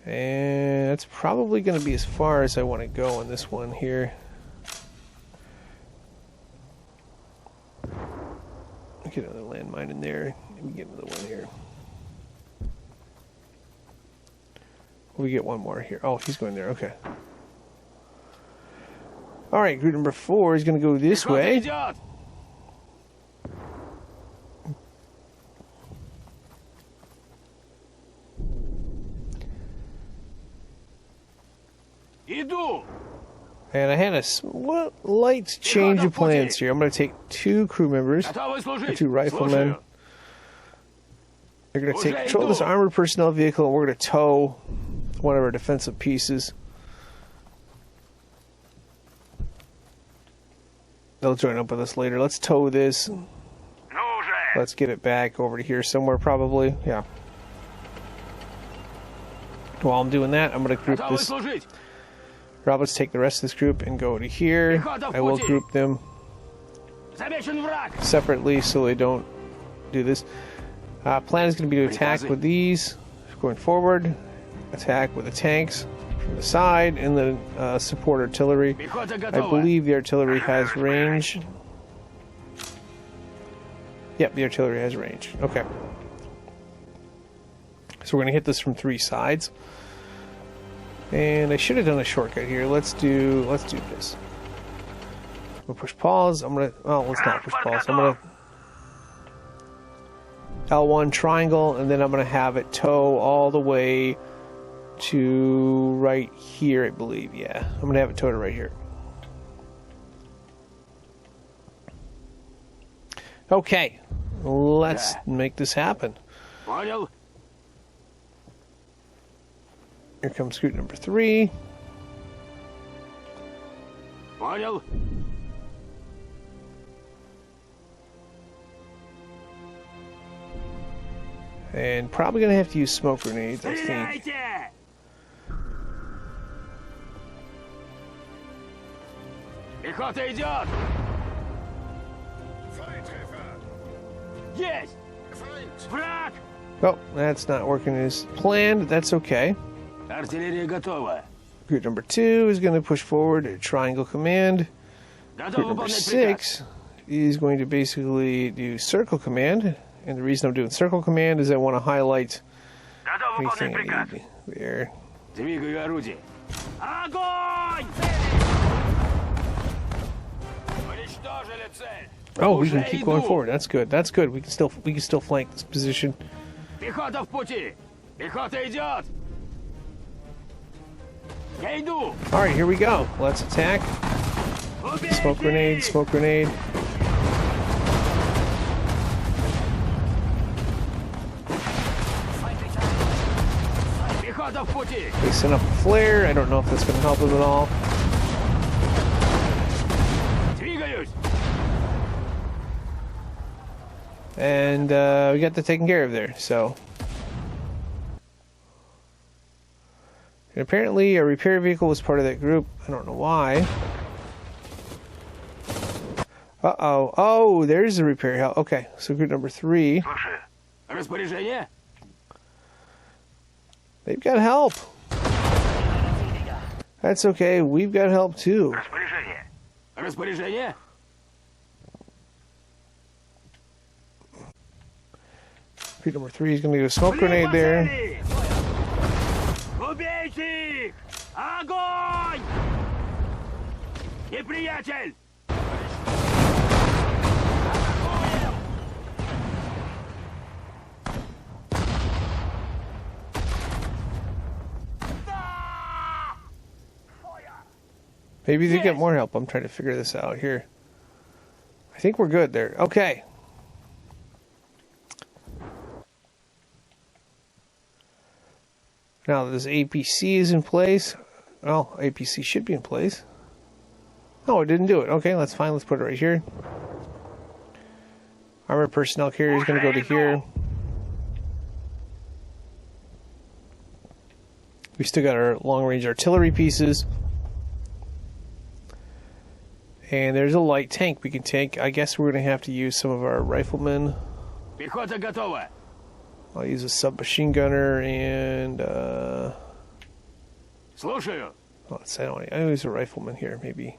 And that's probably going to be as far as I want to go on this one here. Get another landmine in there. Let me get another one here. We get one more here. Oh, he's going there. Okay. All right, group number 4 is going to go this way. And I had a light change of plans here. I'm going to take 2 crew members, or 2 riflemen. They're going to take control of this armored personnel vehicle, and we're going to tow one of our defensive pieces. They'll join up with us later. Let's tow this. Let's get it back over to here somewhere, probably. Yeah. While I'm doing that, I'm going to group this. Rob, let's take the rest of this group and go to here. I will group them separately so they don't do this. Plan is going to be to attack with these going forward, attack with the tanks from the side, and then support artillery. I believe the artillery has range. Yep, the artillery has range. Okay. So we're going to hit this from 3 sides. And I should have done a shortcut here. Let's do this. We'll push pause. I'm gonna. Oh, let's not push pause. I'm gonna L1 triangle, and then I'm gonna have it tow all the way to right here, I believe. Yeah, I'm gonna have it towed to right here. Okay, let's make this happen. Here comes group number 3. And probably going to have to use smoke grenades, I think.
Yes.
Oh, that's not working as planned. That's okay. Group number 2 is going to push forward a triangle command. Group number 6 is going to basically do circle command. And the reason I'm doing circle command is I want to highlight anything I need there. Oh, we can keep going forward. That's good. That's good. We can still flank this position. Alright, here we go. Let's attack. Smoke grenade, smoke grenade. They sent up a flare. I don't know if that's going to help them at all. And we got that taken care of there, so. And apparently a repair vehicle was part of that group. I don't know why. Uh-oh. Oh, there's the repair help. Okay, so group number 3. They've got help. That's okay. We've got help too. Group number 3 is going to do a smoke grenade there. Maybe they get more help. I'm trying to figure this out here. I think we're good there. Okay. Now this APC is in place. Well, APC should be in place. Oh, it didn't do it. Okay, that's fine. Let's put it right here. Armored personnel carrier is going to go to here. We still got our long-range artillery pieces. And there's a light tank we can take. I guess we're going to have to use some of our riflemen. I'll use a submachine gunner and
Слушаю.
Let's say I use a rifleman here, maybe.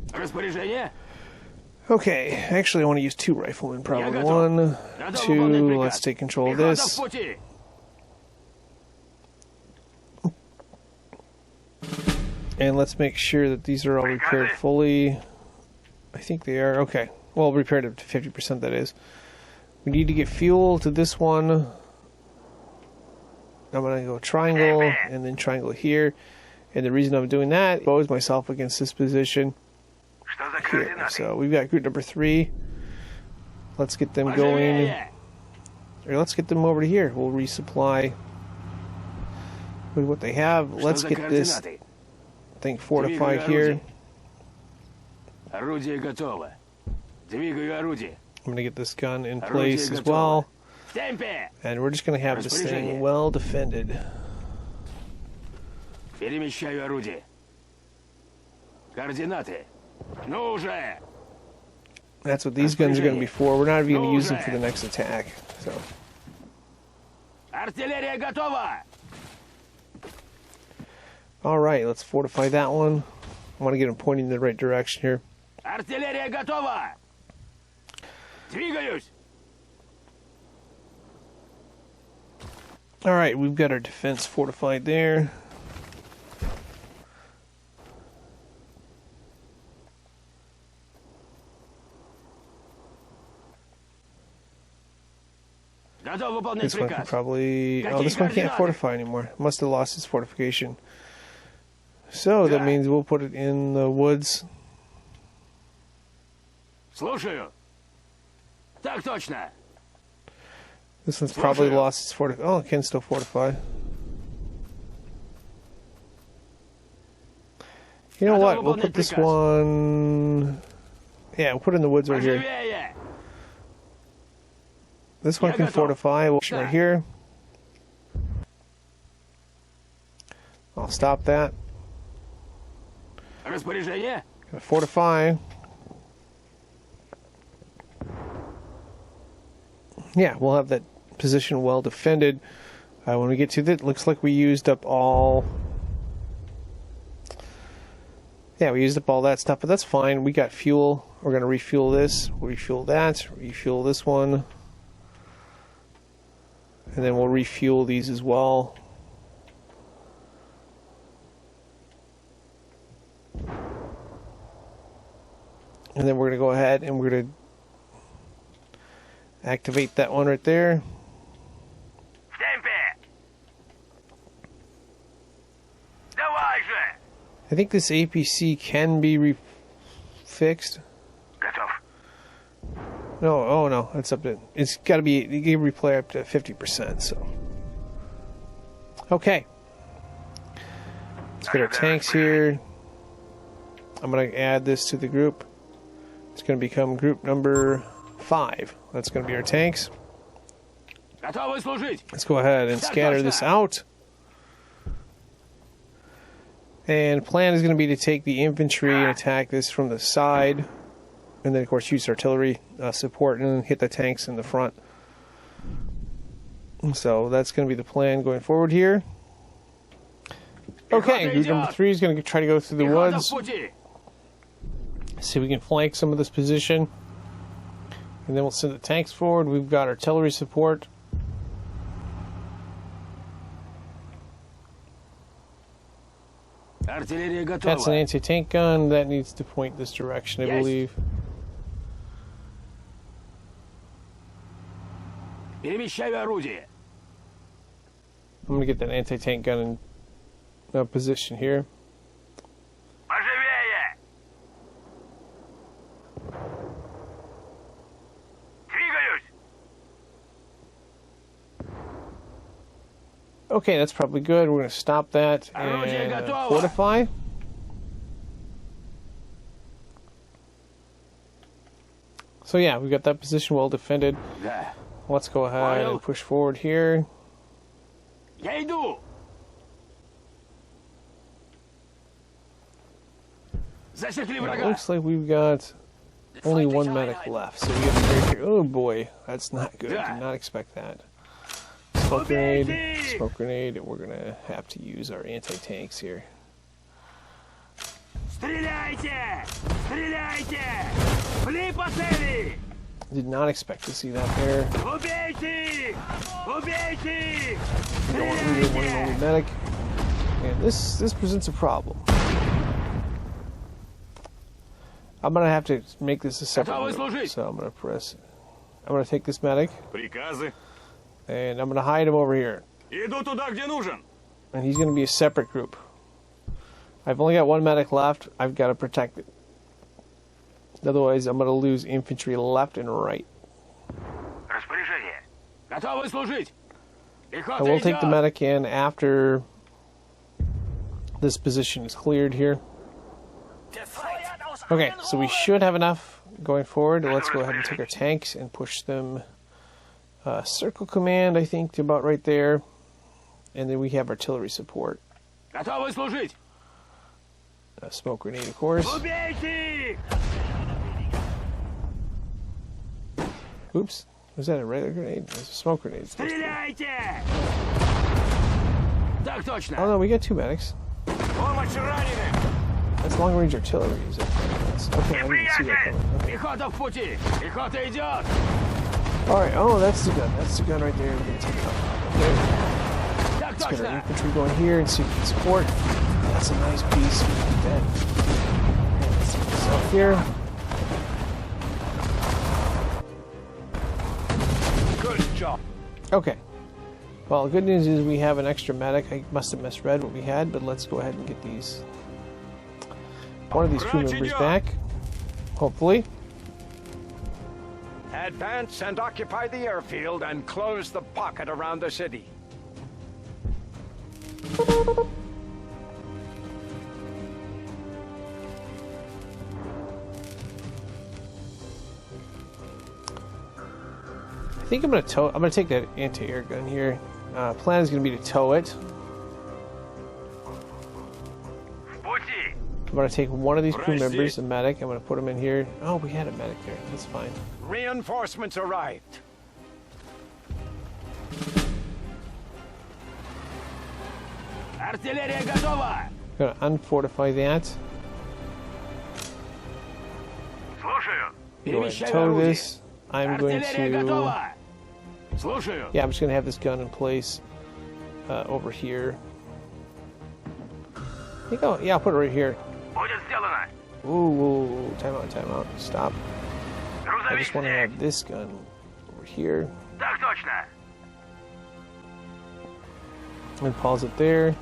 Распоряжение?
Okay, actually I want to use 2 riflemen, probably. 1, 2, let's take control of this. And let's make sure that these are all repaired fully. I think they are. Okay. Well, repaired up to 50%, that is. We need to get fuel to this one. I'm going to go triangle and then triangle here. And the reason I'm doing that, I expose myself against this position here. So we've got group number 3. Let's get them going. Or let's get them over to here. We'll resupply with what they have. Let's get this thing fortified here.
Орудие готово. Двигаю орудие.
I'm going to get this gun in place as well. And we're just going to have this thing well defended.
Перемещаю орудие. Координаты. Ну уже!
That's what these guns are going to be for. We're not even going to use them for the next attack. So.
Артиллерия готова!
Alright, let's fortify that one. I want to get them pointing in the right direction here.
Артиллерия готова! Двигаюсь!
Alright, we've got our defense fortified there. This one can probably... Oh, this one can't fortify anymore. Must have lost its fortification. So, that means we'll put it in the woods.
Слушаю. Так точно.
This one's probably lost its fortification. Oh, it can still fortify. You know what? We'll put this one... Yeah, we'll put it in the woods right here. This one can fortify. We'll right here. I'll stop that.
Распоряжение?
Gonna fortify. Yeah, we'll have that position well defended. When we get to that, looks like we used up all... Yeah, we used up all that stuff, but that's fine. We got fuel. We're going to refuel this, refuel that, refuel this one. And then we'll refuel these as well. And then we're going to go ahead and we're going to activate that one right there. I think this APC can be fixed. No, oh no, it's up to, it's got to be, you can replay up to 50%, so. Okay. Let's get our tanks here. I'm going to add this to the group. It's going to become group number 5. That's going to be our tanks. Let's go ahead and scatter this out. And plan is going to be to take the infantry and attack this from the side. And then, of course, use artillery support and hit the tanks in the front. So that's going to be the plan going forward here. Okay, group number 3 is going to try to go through the woods. See if we can flank some of this position. And then we'll send the tanks forward. We've got artillery support. That's an anti-tank gun. That needs to point this direction, I believe. I'm going to get that anti-tank gun in position here. Okay, that's probably good. We're going to stop that and fortify. So yeah, we've got that position well defended. Let's go ahead and push forward here. It looks like we've got only one medic left, so we have to... Oh boy, that's not good. I did not expect that. smoke grenade, and we're gonna have to use our anti-tanks here.
Стреляйте! Стреляйте! Пли по цели!
Did not expect to see that there.
Убейте! Убейте!
We don't want really one and only medic. And this presents a problem. I'm gonna have to make this a separate room, so I'm gonna take this medic,
Приказы.
and I'm gonna hide him over here.
Иду туда, где нужен.
And he's gonna be a separate group. I've only got one medic left. I've got to protect it. Otherwise, I'm gonna lose infantry left and right.
Распоряжение. Готовы служить.
I will take the medic in after this position is cleared here. Okay, so we should have enough going forward. Let's go ahead and take our tanks and push them. Circle command, I think, to about right there. And then we have artillery support.
Готовы служить.
Smoke grenade, of course.
Убейте!
Oops. Was that a regular grenade? It was a smoke grenade.
Стреляйте! Так точно.
Oh no, we got two medics.
Помощь раненым.
That's long range artillery. Is it? Okay, I didn't see that coming. Okay.
Пехота в пути. Пехота идет.
Alright, oh, that's the gun. That's the gun right there. We're going to take it out. Okay.
Так
Let's get our
точно.
infantry going here and see if we can support. That's a nice piece. We can do that. Let's take this out here.
Good job.
Okay. Well, the good news is we have an extra medic. I must have misread what we had, but let's go ahead and get these. One of these crew members back. Hopefully.
Advance and occupy the airfield and close the pocket around the city.
I think I'm gonna take that anti-air gun here. Plan is gonna be to tow it. I'm gonna take one of these crew members, a medic. I'm gonna put him in here. Oh, we had a medic there. That's fine.
Reinforcements arrived.
Артиллерия готова.
I'm gonna unfortify that.
Слушаю.
Go ahead and tow this. I'm going
Артиллерия
to.
готова. Слушаю.
Yeah, I'm just gonna have this gun in place over here. I think I'll put it right here.
Будет сделано.
Ooh, time out, stop. I just want to have this gun over here.
Так точно.
And pause it there.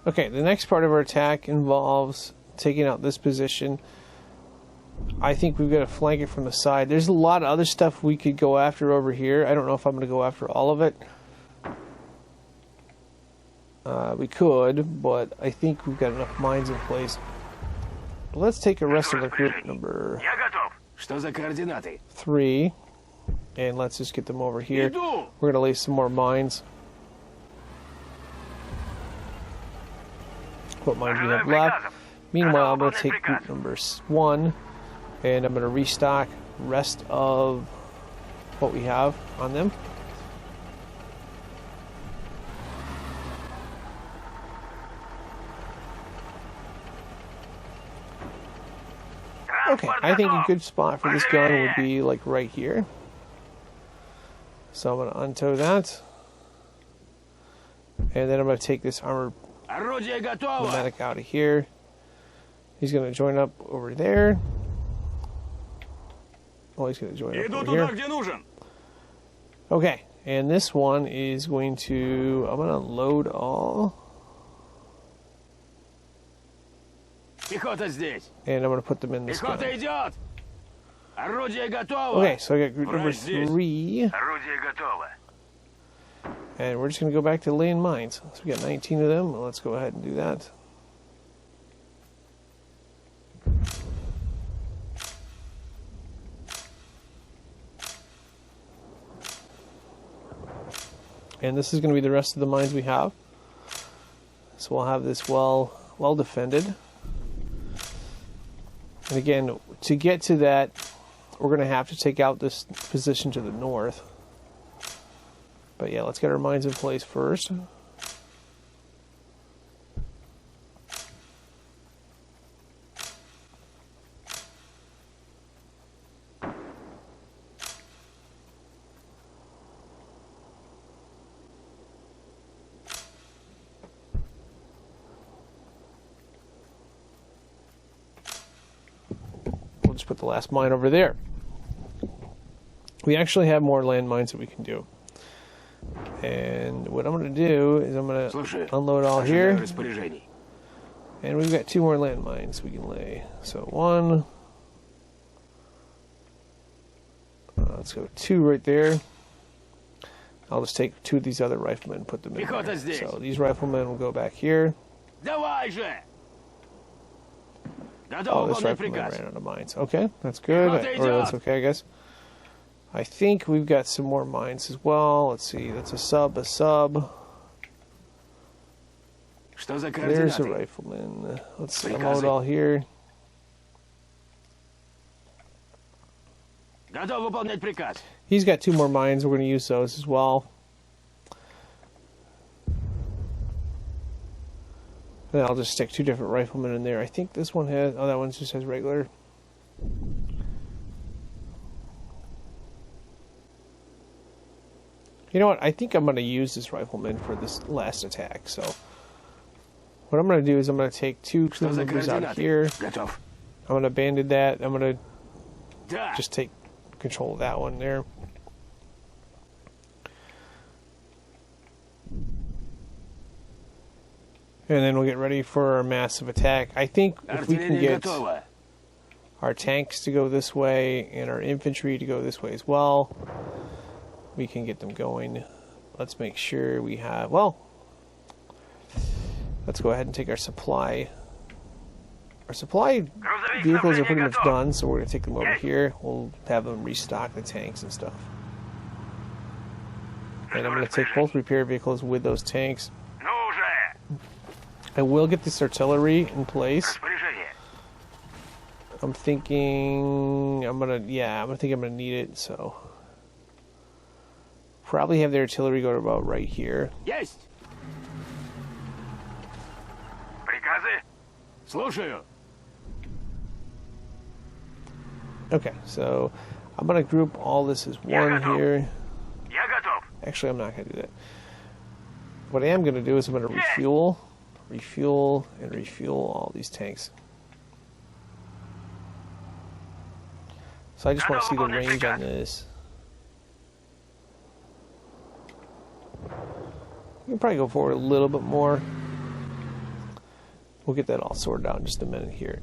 Okay, the next part of our attack involves taking out this position. I think we've got to flank it from the side. There's a lot of other stuff we could go after over here. I don't know if I'm going to go after all of it. We could, but I think we've got enough mines in place. But let's take the rest of the group number
Я готов. Что за координаты?
3, and let's just get them over here.
Иду.
We're going to lay some more mines. What mines we have left. Meanwhile, I'm going to take group number 1, and I'm going to restock rest of what we have on them. Okay, I think a good spot for this gun would be like right here. So I'm going to untow that. And then I'm going to take this armored
Орудие готово.
medic out of here. He's going to join up over there. Oh, he's going to join up
Иду
over
туда,
here.
где нужен.
Okay, and this one is going to... I'm going to load all.
Пехота здесь.
And I'm going to put them in this gun.
Пехота идет. Орудие готово.
Okay, so I got group number 3.
Орудие готово.
And we're just going to go back to laying mines. So we got 19 of them. Well, let's go ahead and do that. And this is going to be the rest of the mines we have. So we'll have this well defended. And again, to get to that, we're going to have to take out this position to the north. But yeah, let's get our mines in place first. We'll just put the last mine over there. We actually have more landmines that we can do. And what I'm going to do is I'm going to unload all here. And we've got 2 more landmines we can lay. So 1. Let's go 2 right there. I'll just take 2 of these other riflemen and put them in there. So these riflemen will go back here. Oh, this rifleman ran out of mines. Okay, that's good. Or that's okay, I guess. I think we've got some more mines as well. Let's see. That's a sub. There's a rifleman. Let's unload all here. He's got 2 more mines. We're going to use those as well. And I'll just stick 2 different riflemen in there. I think this one has... Oh, that one just has regular. You know what? I think I'm going to use this rifleman for this last attack. So what I'm going to do is I'm going to take 2 crew members out of here. I'm going to abandon that. I'm going to just take control of that one there. And then we'll get ready for our massive attack. I think if we can get our tanks to go this way and our infantry to go this way as well, we can get them going. Let's make sure we have... Well, let's go ahead and take our supply. Our supply vehicles are pretty much done, so we're going to take them over here. We'll have them restock the tanks and stuff. And I'm going to take both repair vehicles with those tanks. I will get this artillery in place. I'm thinking I'm gonna need it, so probably have the artillery go to about right here.
Есть. Приказы? Слушаю.
Okay, so I'm gonna group all this as one here.
Я готов.
Actually, I'm not gonna do that. What I am gonna do is I'm gonna refuel, and refuel all these tanks. So I just want to see the range on this. We can probably go forward a little bit more. We'll get that all sorted out in just a minute here.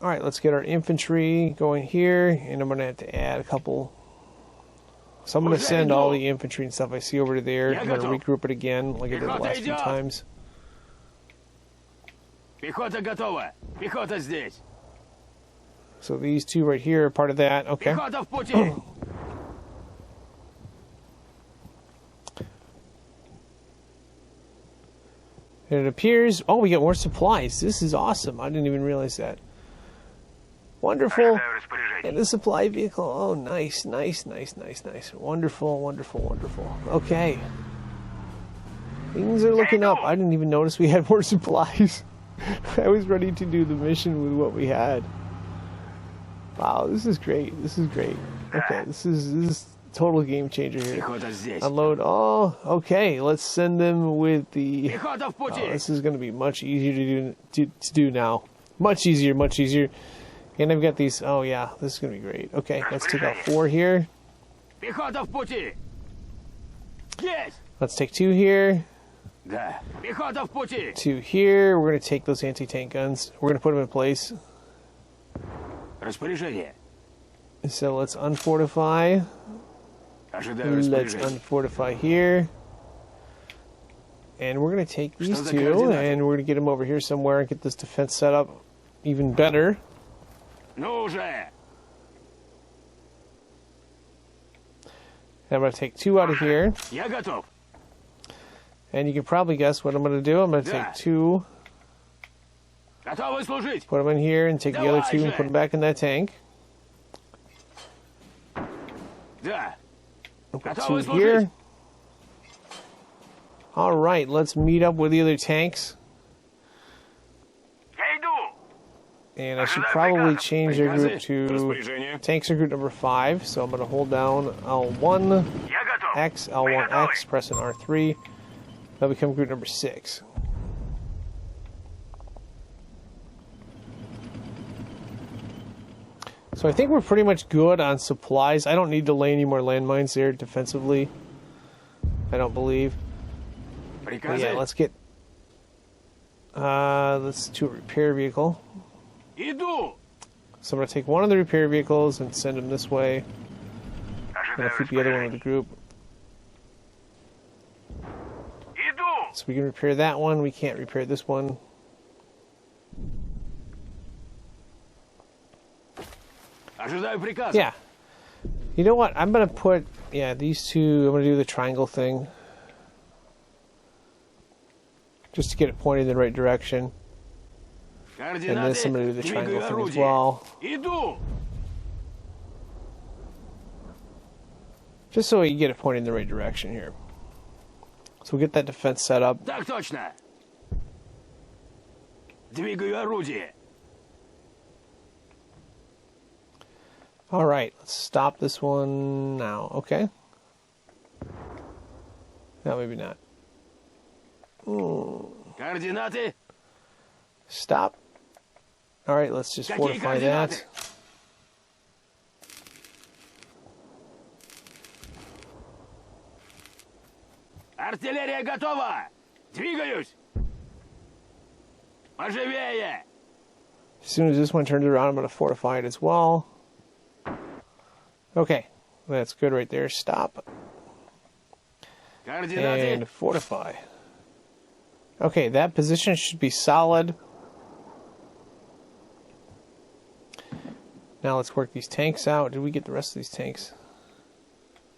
Alright, let's get our infantry going here, and I'm going to have to add a couple. So I'm going to send all the infantry and stuff I see over there. I'm going to regroup it again like I did the last few times.
Пехота готова. Пехота здесь.
So these 2 right here are part of that. Okay.
Пехота в пути.
And it appears... Oh, we got more supplies. This is awesome. I didn't even realize that. Wonderful. And the supply vehicle. Oh, nice, nice, nice, nice, nice. Wonderful, wonderful, wonderful. Okay. Things are looking up. I didn't even notice we had more supplies. I was ready to do the mission with what we had. Wow, this is great. This is great. Okay, this is total game changer here. Unload all. Okay, let's send them with the... Oh, this is going to be much easier to do now. Much easier, much easier. And I've got these... Oh, yeah, this is going to be great. Okay, let's take out 4 here. Let's take 2 here. 2 here. We're going to take those anti-tank guns. We're going to put them in place. So let's unfortify. Let's unfortify here. And we're going to take these 2, and we're going to get them over here somewhere and get this defense set up even better. And I'm going to take 2 out of here. And you can probably guess what I'm going to do. I'm going to take 2, put them in here, and take the other 2 and put them back in that tank.
Да.
We'll put
Готовы
2
служить.
here. All right, let's meet up with the other tanks.
Я иду.
And I should probably change their group to...
Распоряжение.
Tanks are group number 5, so I'm going to hold down L1,
Я готов.
X, L1X, pressing R3. That'll become group number 6. So I think we're pretty much good on supplies. I don't need to lay any more landmines there defensively. I don't believe. But
Приказы.
yeah, let's get... let's do a repair vehicle.
Иду.
So I'm going to take one of the repair vehicles and send them this way. I'm going to keep the other one with the group.
Иду.
So we can repair that one. We can't repair this one.
Ожидаю приказа.
Yeah. You know what? I'm going to put... Yeah, these two... I'm going to do the triangle thing. Just to get it pointed in the right direction. And this I'm going to do the triangle thing as well.
Иду.
Just so we can get it pointed in the right direction here. So we'll get that defense set up.
Так точно. Двигаю орудие.
All right, let's stop this one now. Okay. No, maybe not.
Координаты.
Stop. All right, let's just
Какие
fortify
координаты?
that.
Артиллерия готова. Двигаюсь. Поживее.
As soon as this one turns around, I'm going to fortify it as well. Okay, that's good right there. Stop
Координаты.
and fortify. Okay, that position should be solid. Now let's work these tanks out. Did we get the rest of these tanks?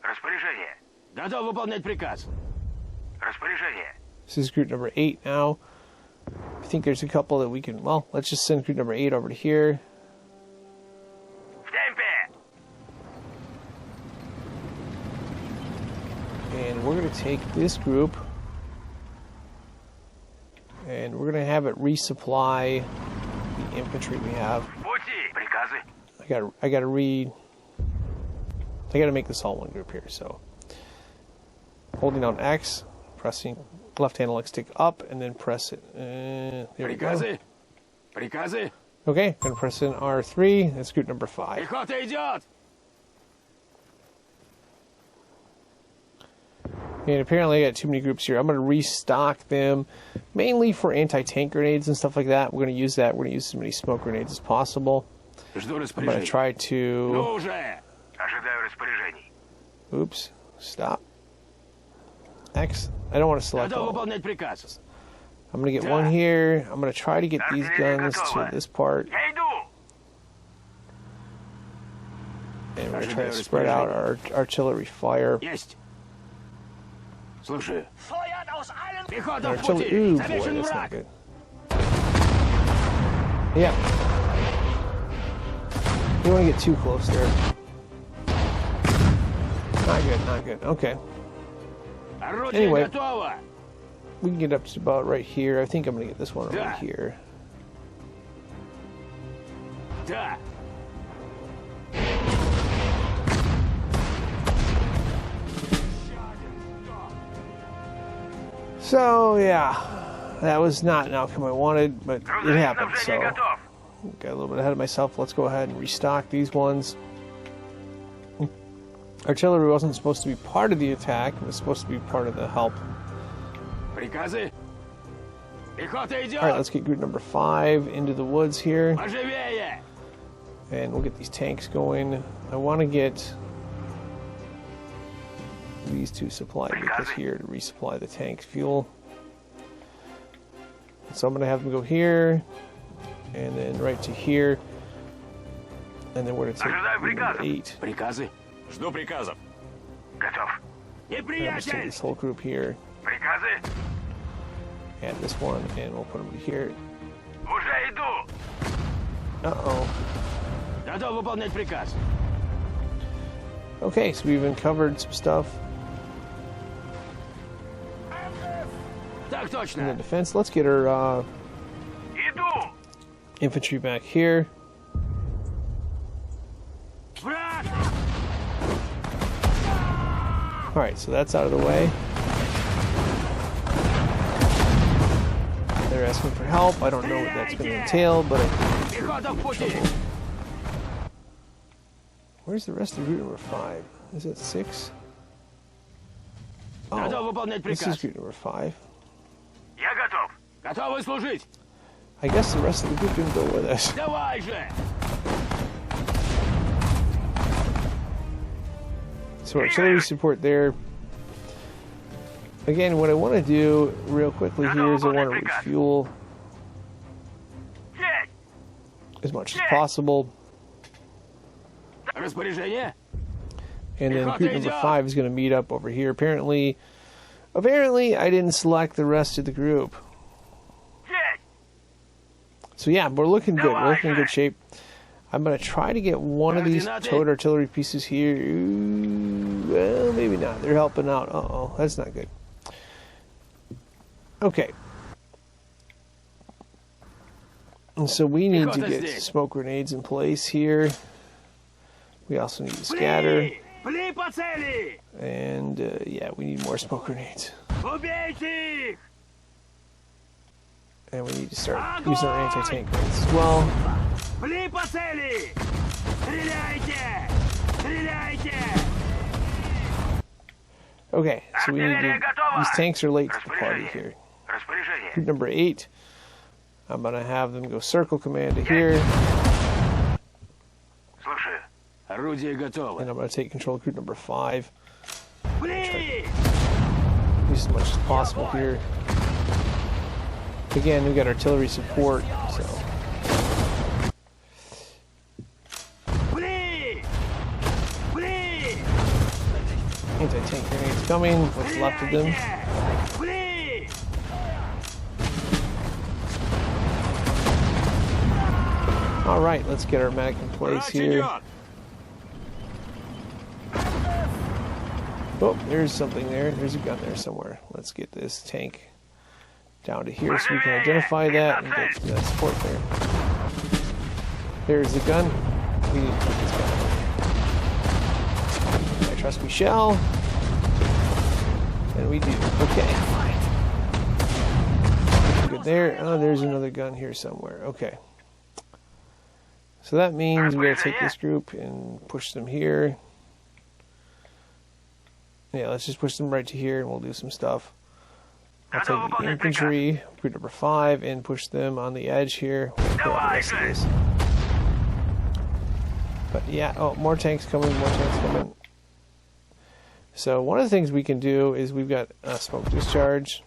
Распоряжение. Готов выполнять приказ. Распоряжение.
This is group number 8 now. I think there's a couple that we can... Well, let's just send group number 8 over to here.
В темпе.
And we're going to take this group and we're going to have it resupply the infantry we have.
В пути. Приказы.
I got to make this all one group here. So holding down X, pressing left analog stick up, and then press it. There we go.
Приказы. Приказы.
Okay, going to press in R3. That's group number 5.
Пехота идет.
And apparently I got too many groups here. I'm going to restock them, mainly for anti-tank grenades and stuff like that. We're going to use that. We're going to use as many smoke grenades as possible.
Жду
I'm going to
распоряжений.
try
Ну
to...
уже. Ожидаю распоряжений.
Oops. Stop. X. I don't want to select
Готов
all.
выполнять приказ.
I'm going to get one here. I'm going to try to get these guns to this part.
Я иду.
And we're going to try to spread out our artillery fire.
Есть. Слушаю. Пехота в
Artillery.
пути.
Ooh, boy,
Замечен
that's not
враг.
good. Yeah. You don't want to get too close there. Not good, not good. Okay.
Орудие
Anyway.
готово.
We can get up to about right here. I think I'm going to get this one
Да.
right here.
Да.
So, yeah. That was not an outcome I wanted, but it happened, so...
готов.
Got a little bit ahead of myself. Let's go ahead and restock these ones. Artillery wasn't supposed to be part of the attack. It was supposed to be part of the help.
Приказы. Пехота идет.
Alright, let's get group number 5 into the woods here.
Поживее.
And we'll get these tanks going. I want to get these two supply vehicles here to resupply the tank fuel. So I'm going to have them go here, and then right to here. And then we're going to take group number 8.
Приказы. Жду приказов. Готов.
And let's take this whole group here.
Приказы.
Add this one, and we'll put them here.
Уже иду.
Uh-oh.
Готов выполнять приказ.
Okay, so we've uncovered some stuff
Так
in the
точно.
defense. Let's get our
Иду.
infantry back here.
Враг.
Alright, so that's out of the way. They're asking for help. I don't know what that's going to entail, but
Пехота в пути.
where's the rest of group number 5? Is it 6?
Готов
Oh,
выполнять
this is
приказ.
group number 5.
Я готов. Готовы служить.
I guess the rest of the group didn't go with us.
Давай же.
So artillery support there. Again, what I want to do real quickly here is I want to refuel
Есть.
as much as possible.
Распоряжение.
And then group number 5 is going to meet up over here. Apparently I didn't select the rest of the group.
Есть.
So yeah, we're looking good. We're looking in good shape. I'm going to try to get one of these towed artillery pieces here. Ooh, well, maybe not. They're helping out. Uh-oh, that's not good. Okay. And so we need to get smoke grenades in place here. We also need to scatter.
Пли по цели.
And yeah, we need more smoke grenades.
Убейте их.
And we need to start using our anti-tank grenades as well.
Пли по цели. Стреляйте. Стреляйте.
Okay, so we need to... These tanks are late to the party here.
Распоряжение.
Group number 8. I'm going to have them go circle command to here.
Слушаю. Орудие готово.
And I'm going to take control of group number 5.
Пли.
Use as much as possible here. Again, we got artillery support, so...
Пли. Пли.
Anti-tank grenades coming. What's left of them.
Пли.
Alright, let's get our medic in place here. Oh, there's something there. There's a gun there somewhere. Let's get this tank down to here so we can identify that and get that support there. There's the gun. We need to put this gun. I trust we shall. And we do. Okay. Good there. Oh, there's another gun here somewhere. Okay. So that means we gotta take this group and push them here. Yeah, let's just push them right to here and we'll do some stuff. I'll take the infantry, group number 5, and push them on the edge here. We'll put all the rest of this. But yeah, oh, more tanks coming, more tanks coming. So one of the things we can do is we've got smoke discharge.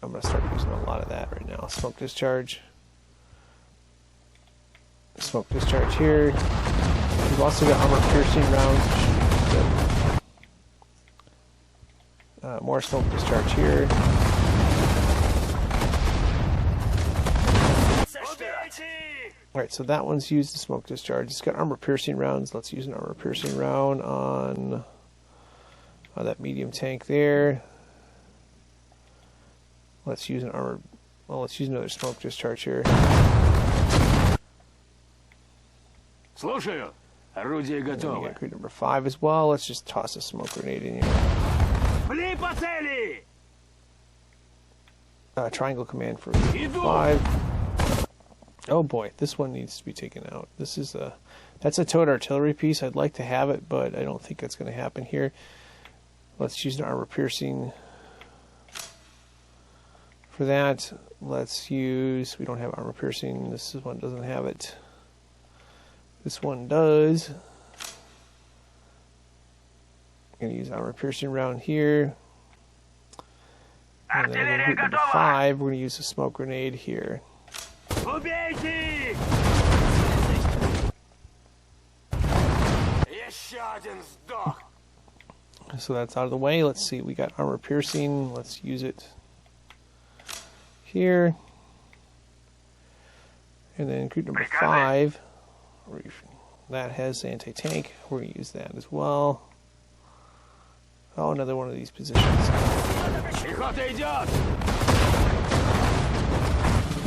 I'm going to start using a lot of that right now. Smoke discharge. Smoke discharge here. We've also got armor piercing rounds. More smoke discharge here. Alright, so that one's used the smoke discharge. It's got armor piercing rounds. Let's use an armor piercing round on that medium tank there. Let's use let's use another smoke discharge here.
Слушаю. Орудие
And we
готово.
got group number 5 as well. Let's just toss a smoke grenade in here.
Пли по цели.
Triangle command for group 5. Oh boy, this one needs to be taken out. This is that's a towed artillery piece. I'd like to have it, but I don't think that's going to happen here. Let's use an armor piercing for that. Let's use, we don't have armor piercing. This one doesn't have it. This one does. I'm going to use armor piercing round here. And then in group number 5, we're going to use a smoke grenade here.
Убейте их. Еще один сдох.
So that's out of the way. Let's see, we got armor piercing. Let's use it here. And then group number 5, that has anti-tank. We're going to use that as well. Oh, another one of these positions.
Пехота идет!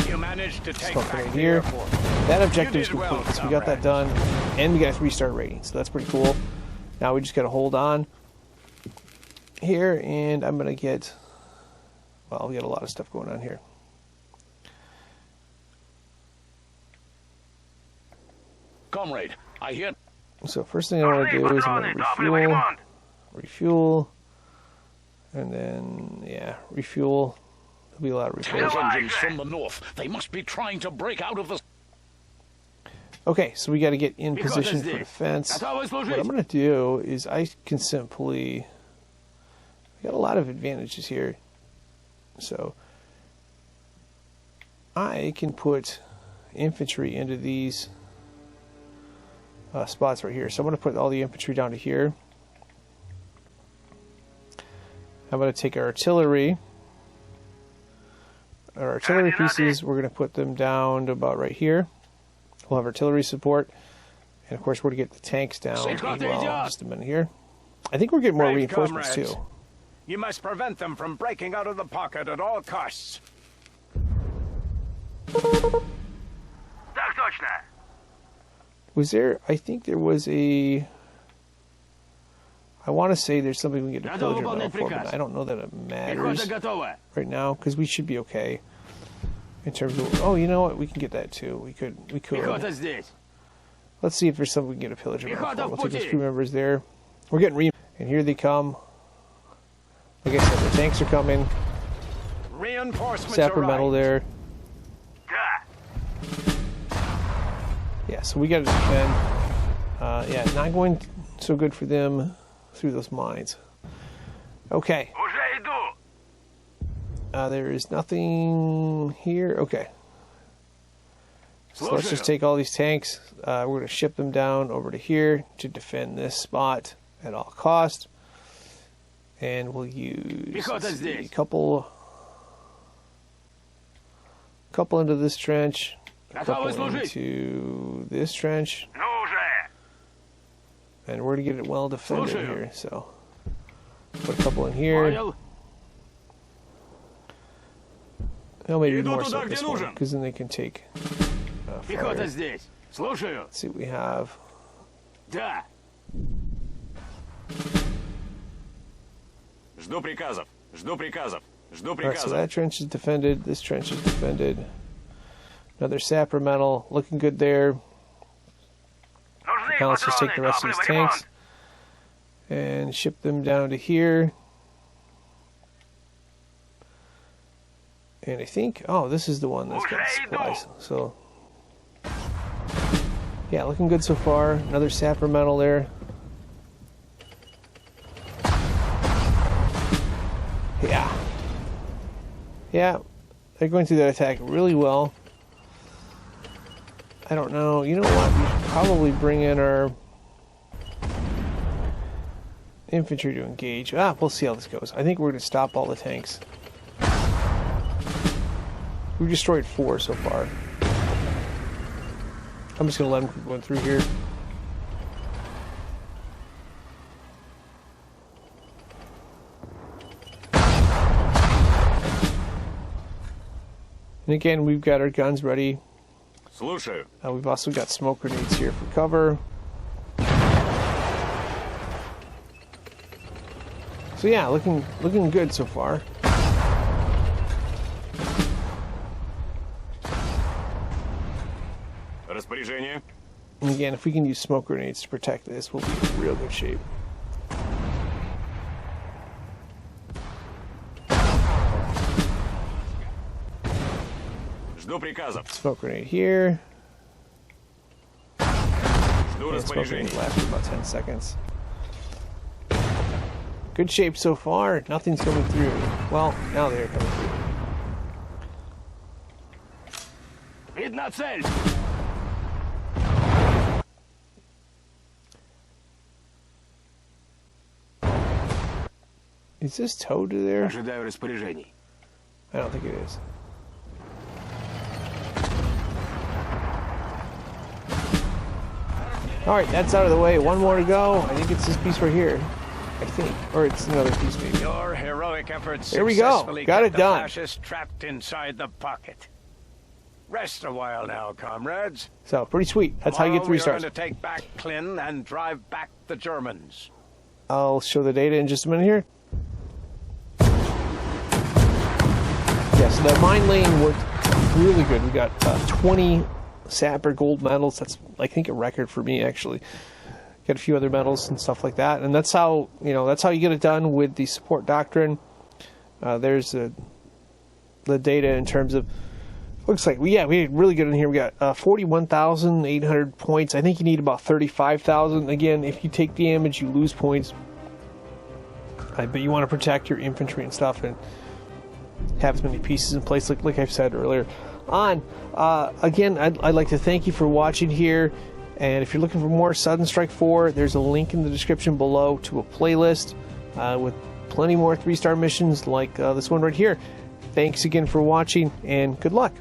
You managed to take
Smoke
back
grenade
the
here.
airport.
That objective is
You did well,
complete, so we got that done. And we got a 3-star rating, so that's pretty cool. Now we just got to hold on here, and I'm going to get... Well, we got a lot of stuff going on here.
Comrade, I hear.
So first thing I want to do is I'm going to refuel, and then, yeah, refuel. There'll be a lot of refuel.
Tank engines from the north. They must be trying to break out of the...
Okay, so we got to get in position for defense. What I'm going to do is I can simply... We got a lot of advantages here. So I can put infantry into these spots right here. So I'm going to put all the infantry down to here. I'm going to take our artillery. Our artillery pieces, we're going to put them down to about right here. We'll have artillery support. And of course, we're going to get the tanks down as well. Just a minute here. I think we're getting more
Brave
reinforcements
comrades.
too.
You must prevent them from breaking out of the pocket at all costs.
Так точно!
Was there, I think there was a, I want to say there's something we can get a pillager medal for, but I don't know that it matters
Пехота готова!
right now, because we should be okay in terms of, oh, you know what, we can get that too. We could.
Пехота здесь!
Let's see if there's something we can get a pillager medal
Пехота
for.
в
We'll take those
пути.
crew members there. We're getting and here they come. Like I said, the tanks are coming.
Reinforcements
Sapper
arrive.
medal there.
Да!
Yeah, so we got to defend. Yeah, not going so good for them through those mines. Okay.
Уже иду!
There is nothing here. Okay. So let's just take all these tanks. We're going to ship them down over to here to defend this spot at all costs. And we'll use a couple into this trench, a couple into this trench,
Ну уже!
and we're going to get it well defended here. So put a couple in here.
Понял?
Oh, maybe
Иду
more
туда,
so
где
this one,
нужен.
because then they can take
Пехота
fire.
здесь! Слушаю!
Let's see what we have.
Да!
Жду приказов. Жду приказов. Жду
All right, so
приказов.
that trench is defended. This trench is defended. Another sapper medal, looking good there.
Нужны
Now let's just take the rest of these tanks and ship them down to here. And I think, oh, this is the one that's got supplies. So, yeah, looking good so far. Another sapper medal there. Yeah. Yeah, they're going through that attack really well. I don't know. You know what? We should probably bring in our infantry to engage. We'll see how this goes. I think we're going to stop all the tanks. We've destroyed 4 so far. I'm just going to let them keep going through here. And again, we've got our guns ready.
Слушаю.
We've also got smoke grenades here for cover. So yeah, looking good so far.
Распоряжение.
And again, if we can use smoke grenades to protect this, we'll be in real good shape.
Жду приказов.
Smoke grenade here.
Жду
And smoke
распоряжений.
grenade lasts for about 10 seconds. Good shape so far. Nothing's coming through. Well, now they're coming through.
Видна цель!
Is this towed to there?
Ожидаю распоряжений.
I don't think it is. Alright, that's out of the way. One more to go. I think it's this piece right here. I think. Or it's another piece, maybe.
Your heroic efforts
There we go.
successfully
Got
kept
it
the
done.
fascists trapped inside the pocket. Rest a while now, comrades.
So, pretty sweet. That's how you get 3
Tomorrow
stars.
We're going to take back Klin and drive back the Germans.
I'll show the data in just a minute here. Yes, the mine lane worked really good. We got 20 sapper gold medals. That's, I think, a record for me, actually. Got a few other medals and stuff like that. And that's how, that's how you get it done with the support doctrine. There's the data in terms of, looks like, we did really good in here. We got 41,800 points. I think you need about 35,000. Again, if you take damage, you lose points. But you want to protect your infantry and stuff and have as many pieces in place, like I've said earlier on. Again, I'd like to thank you for watching here. And if you're looking for more Sudden Strike 4, there's a link in the description below to a playlist with plenty more 3-star missions like this one right here. Thanks again for watching, and good luck.